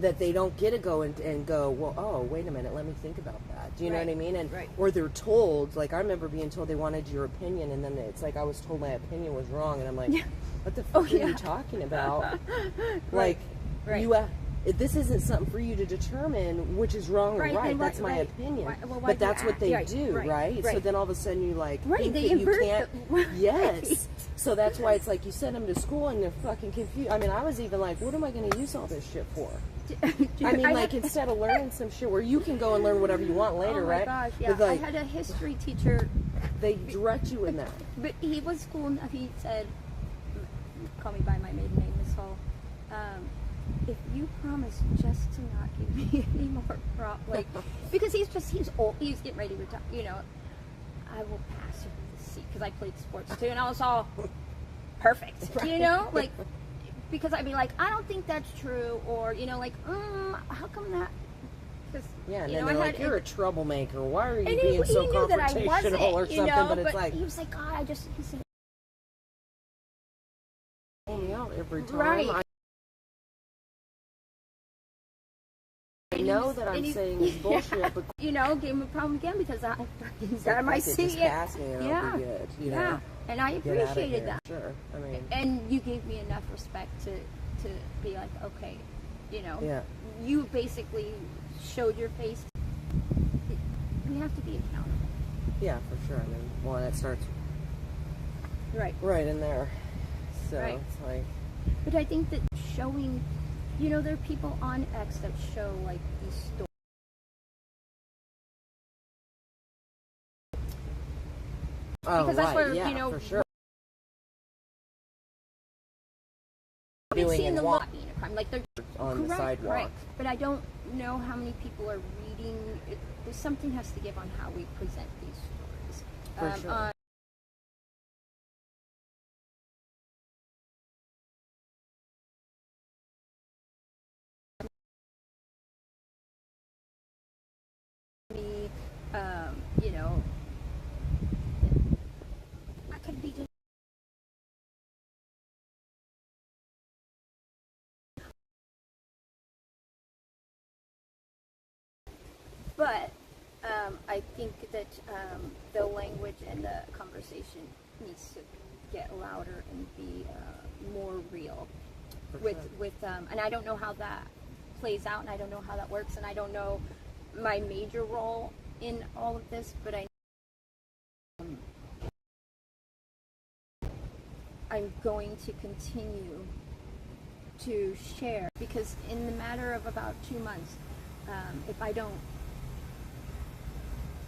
that they don't get to go and go, well, oh, wait a minute, let me think about that. Do you know Right. what I mean? And Right. or they're told, like I remember being told they wanted your opinion, and then it's like I was told my opinion was wrong, and I'm like, what the fuck are you talking about? Like, Right. you. This isn't something for you to determine which is wrong or Right, right. and why- That's my right. opinion. Why- well, why but do you that's what ask? they Right, do, right, right? So right. then all of a sudden you like Right, think they that you invert can't. the- Yes. Right. So that's why it's like you send them to school and they're fucking confused. I mean, I was even like, what am I going to use all this shit for? I mean, like, instead of learning some shit where you can go and learn whatever you want later, oh my right? gosh, yeah. But, like, I had a history teacher, they direct you in that. but he was cool enough. He said, call me by my maiden name, Miss Hall. If you promise just to not give me any more like, because he's old, he's getting ready to retire, you know, I will pass you the seat, because I played sports too, and I was all perfect, you know, like, because I'd be like, I don't think that's true, or, you know, like, how come that? Because, Yeah, and you then know, they're I like, had, you're a troublemaker. Why are you and being so he knew that I confrontational wasn't, or something? you know, but it's like, he was like, God, he said, pull me out every time. Right. I know that I'm saying is bullshit, but you know, gave him a problem again because I fucking got my fuck it, seat. just pass me and I'll Yeah. be good. You know? Yeah, and I Get outta appreciated here. that. Sure. I mean, And you gave me enough respect to be like, okay, you know, yeah. you basically showed your face. We have to be accountable. Yeah, for sure. I mean, well, that starts Right. right in there. So Right. it's like, But I think that showing, you know, there are people on X that show like these stories. oh, Because that's right, where, yeah, you know, for sure. I've been Doing seeing and the walk lot being a crime. Like they're on the correct, sidewalk. correct. But I don't know how many people are reading. There's something has to give on how we present these stories. For sure. You know, I could be just. But I think that the language and the conversation needs to get louder and be more real. And I don't know how that plays out, and I don't know how that works, and I don't know my major role in all of this, but I'm going to continue to share, because in the matter of about 2 months, if I don't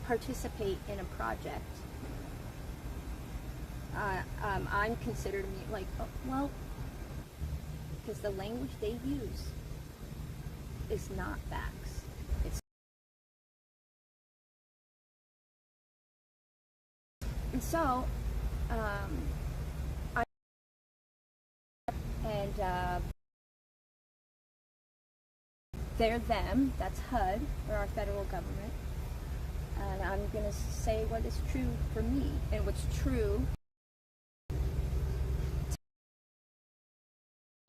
participate in a project, I'm considered like, oh, well, because the language they use is not facts. It's and so they're them. That's HUD, or our federal government. And I'm going to say what is true for me, and what's true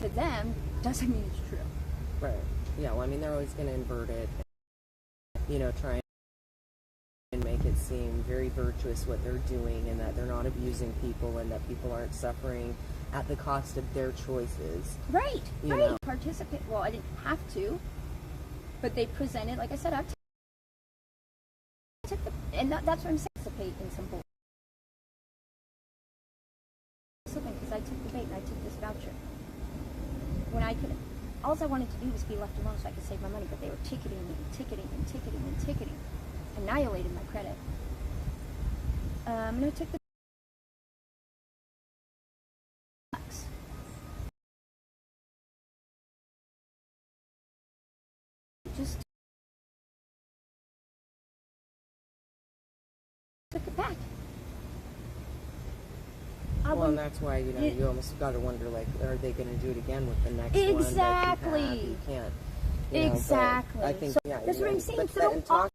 to them doesn't mean it's true. Right. Yeah, well, I mean, they're always going to invert it, you know, try and make it seem very virtuous what they're doing, and that they're not abusing people, and that people aren't suffering at the cost of their choices. Right, You right. know. Participate. Well, I didn't have to, but they presented, like I said, that's what I'm saying. Participate in some bull. Because I took the bait and I took this voucher. When I could, all I wanted to do was be left alone so I could save my money, but they were ticketing me, annihilated my credit. And I took the bucks. Just took it back. Well, and that's why, you know, you almost got to wonder, like, are they going to do it again with the next one? Exactly. That you can't. You know, Exactly. I think, So yeah, that's what I'm saying. But So and talk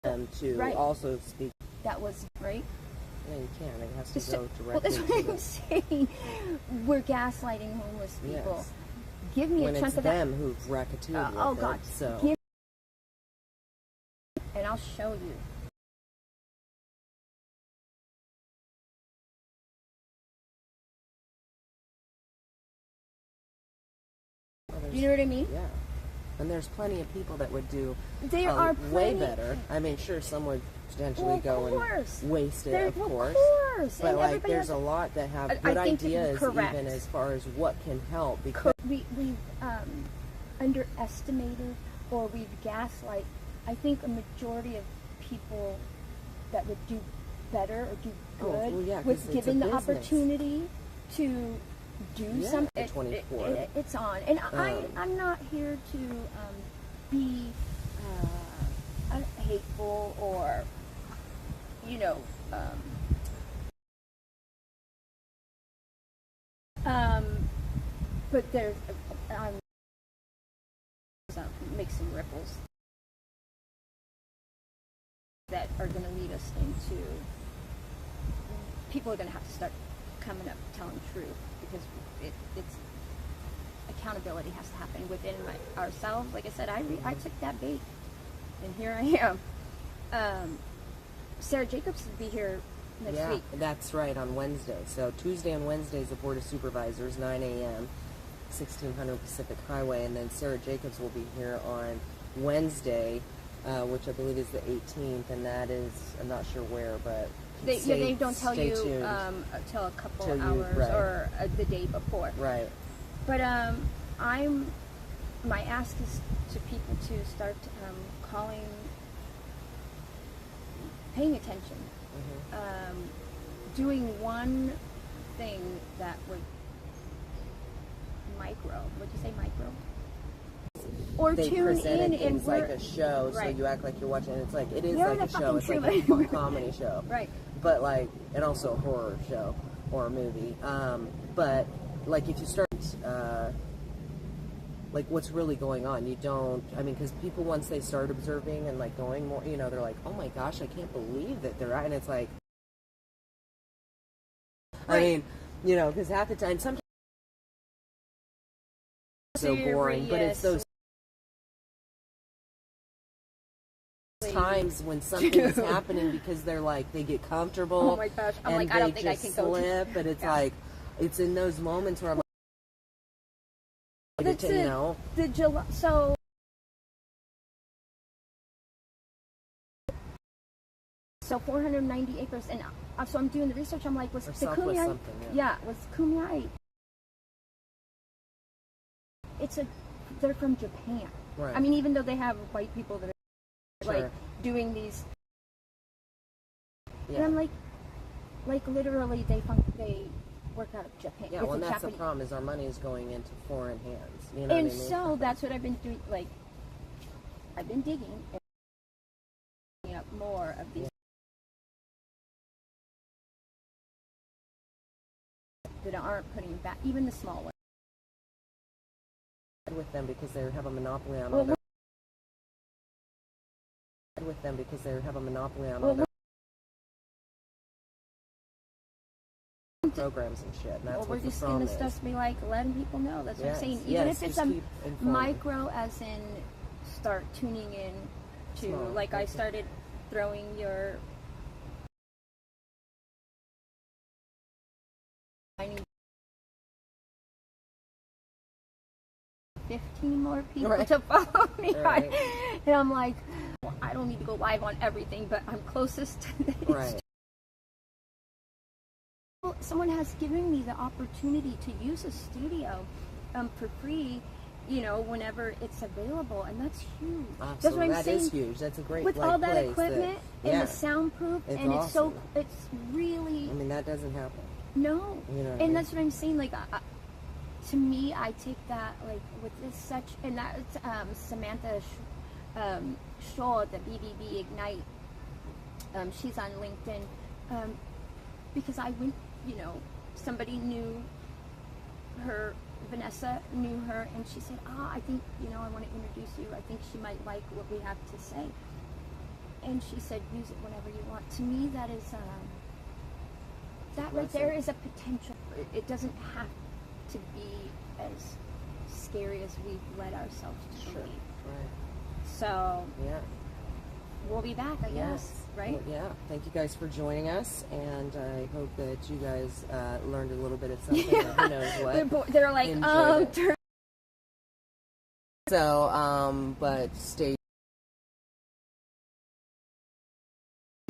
them to Right. also speak. that was right. Yeah, you can. It has to So, go well, directly that's to what the- I'm saying. We're gaslighting homeless people. Yes. Give me when a chunk it's of that. them who've racketeered with Oh it, God! so. Give, and I'll show you. Well, Do you know what I mean? Yeah. And there's plenty of people that would do There are way plenty- better. I mean, sure, some would potentially Well, of go course. and waste it, There- of of course. course. But And like, everybody there's has- a lot that have I good think ideas, correct. even as far as what can help. Because We've underestimated, or we've gaslight. I think a majority of people that would do better or do Oh, good well, yeah, 'cause was it's a given the business. opportunity to do Yeah, something. the 24th. It's on, and I'm not here to be hateful or, you know, but there's make some ripples that are going to lead us into, people are going to have to start coming up telling the truth, because it's accountability has to happen within ourselves. Like I said, I took that bait, and here I am. Sarah Jacobs will be here next week. That's right, on Wednesday. So Tuesday and Wednesday is the Board of Supervisors, 9 a.m., 1600 Pacific Highway, and then Sarah Jacobs will be here on Wednesday, which I believe is the 18th, and that is, I'm not sure where, but They don't tell you tuned. until a couple Till you- hours right. or the day before. Right. But my ask is to people to start calling, paying attention, doing one thing that would would you say micro? Or They tune presented in and things like a show, so right. you act like you're watching. It's like, it is You're like in a a show. It's fucking like a Truman. comedy show. Right. But like, and also a horror show or a movie. But like, if you start, like, what's really going on, you don't. I mean, because people, once they start observing and like going more, you know, they're like, oh my gosh, I can't believe that they're out. And it's like, Right. I mean, you know, because half the time, sometimes it's so boring, but it's those times when something is happening because they're like, they get comfortable. Oh my gosh. I'm and like, I don't they think I just can go to- slip, and it's Yeah. like, it's in those moments where I'm like, That's you know, the July. So so 490 acres, and So I'm doing the research. I'm like, was Or the Southwest Kumeyaay? something, Yeah, was Kumeyaay? They're from Japan. Right. I mean, even though they have white people that are Sure. like doing these, Yeah. and I'm like literally they work out of Japan. Yeah, It's well, a and that's the Japanese. problem is our money is going into foreign hands. You know And what I mean? so that's what I've been doing. Like, I've been digging and picking up more of these that aren't putting back, even the small ones. With them because they have a monopoly on Well, all their with them because they have a monopoly on all Well, their programs and shit. And that's Well, we're what the just problem gonna is. start to be like letting people know. That's what I'm Yes, saying. Even yes, if it's just a keep informed. micro, as in start tuning in to, Small, like I okay. started throwing your. I need 15 more people Right. to follow me, Right. and I'm like, well, I don't need to go live on everything, but I'm closest to this. Right. Well, someone has given me the opportunity to use a studio for free, you know, whenever it's available, and that's huge. Absolutely. That's what I'm That saying. is huge. That's a great With like, all that place equipment and yeah. the soundproof, It's and awesome. it's really I mean, that doesn't happen. no. You know what I And mean? that's what I'm saying. Like, to me, I take that like with this such, and that's Samantha Shaw, the BBB Ignite. She's on LinkedIn because I went, you know, somebody knew her. Vanessa knew her, and she said, I think, you know, I want to introduce you. I think she might like what we have to say. And she said, use it whenever you want. To me, that is, that right there is a potential. It doesn't have to be as scary as we've led ourselves to believe. Right. So, Yeah. we'll be back, I guess, right? Well, yeah. Thank you guys for joining us, and I hope that you guys learned a little bit of something. Or who knows what? They're like, Enjoyed it. turn. So, but stay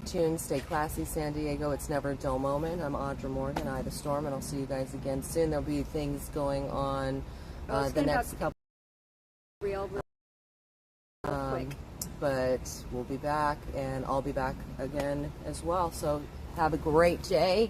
tuned, stay classy, San Diego. It's never a dull moment. I'm Audra Morgan, Ida Storm, and I'll see you guys again soon. There'll be things going on the next couple. Real quick. But we'll be back, and I'll be back again as well. So have a great day.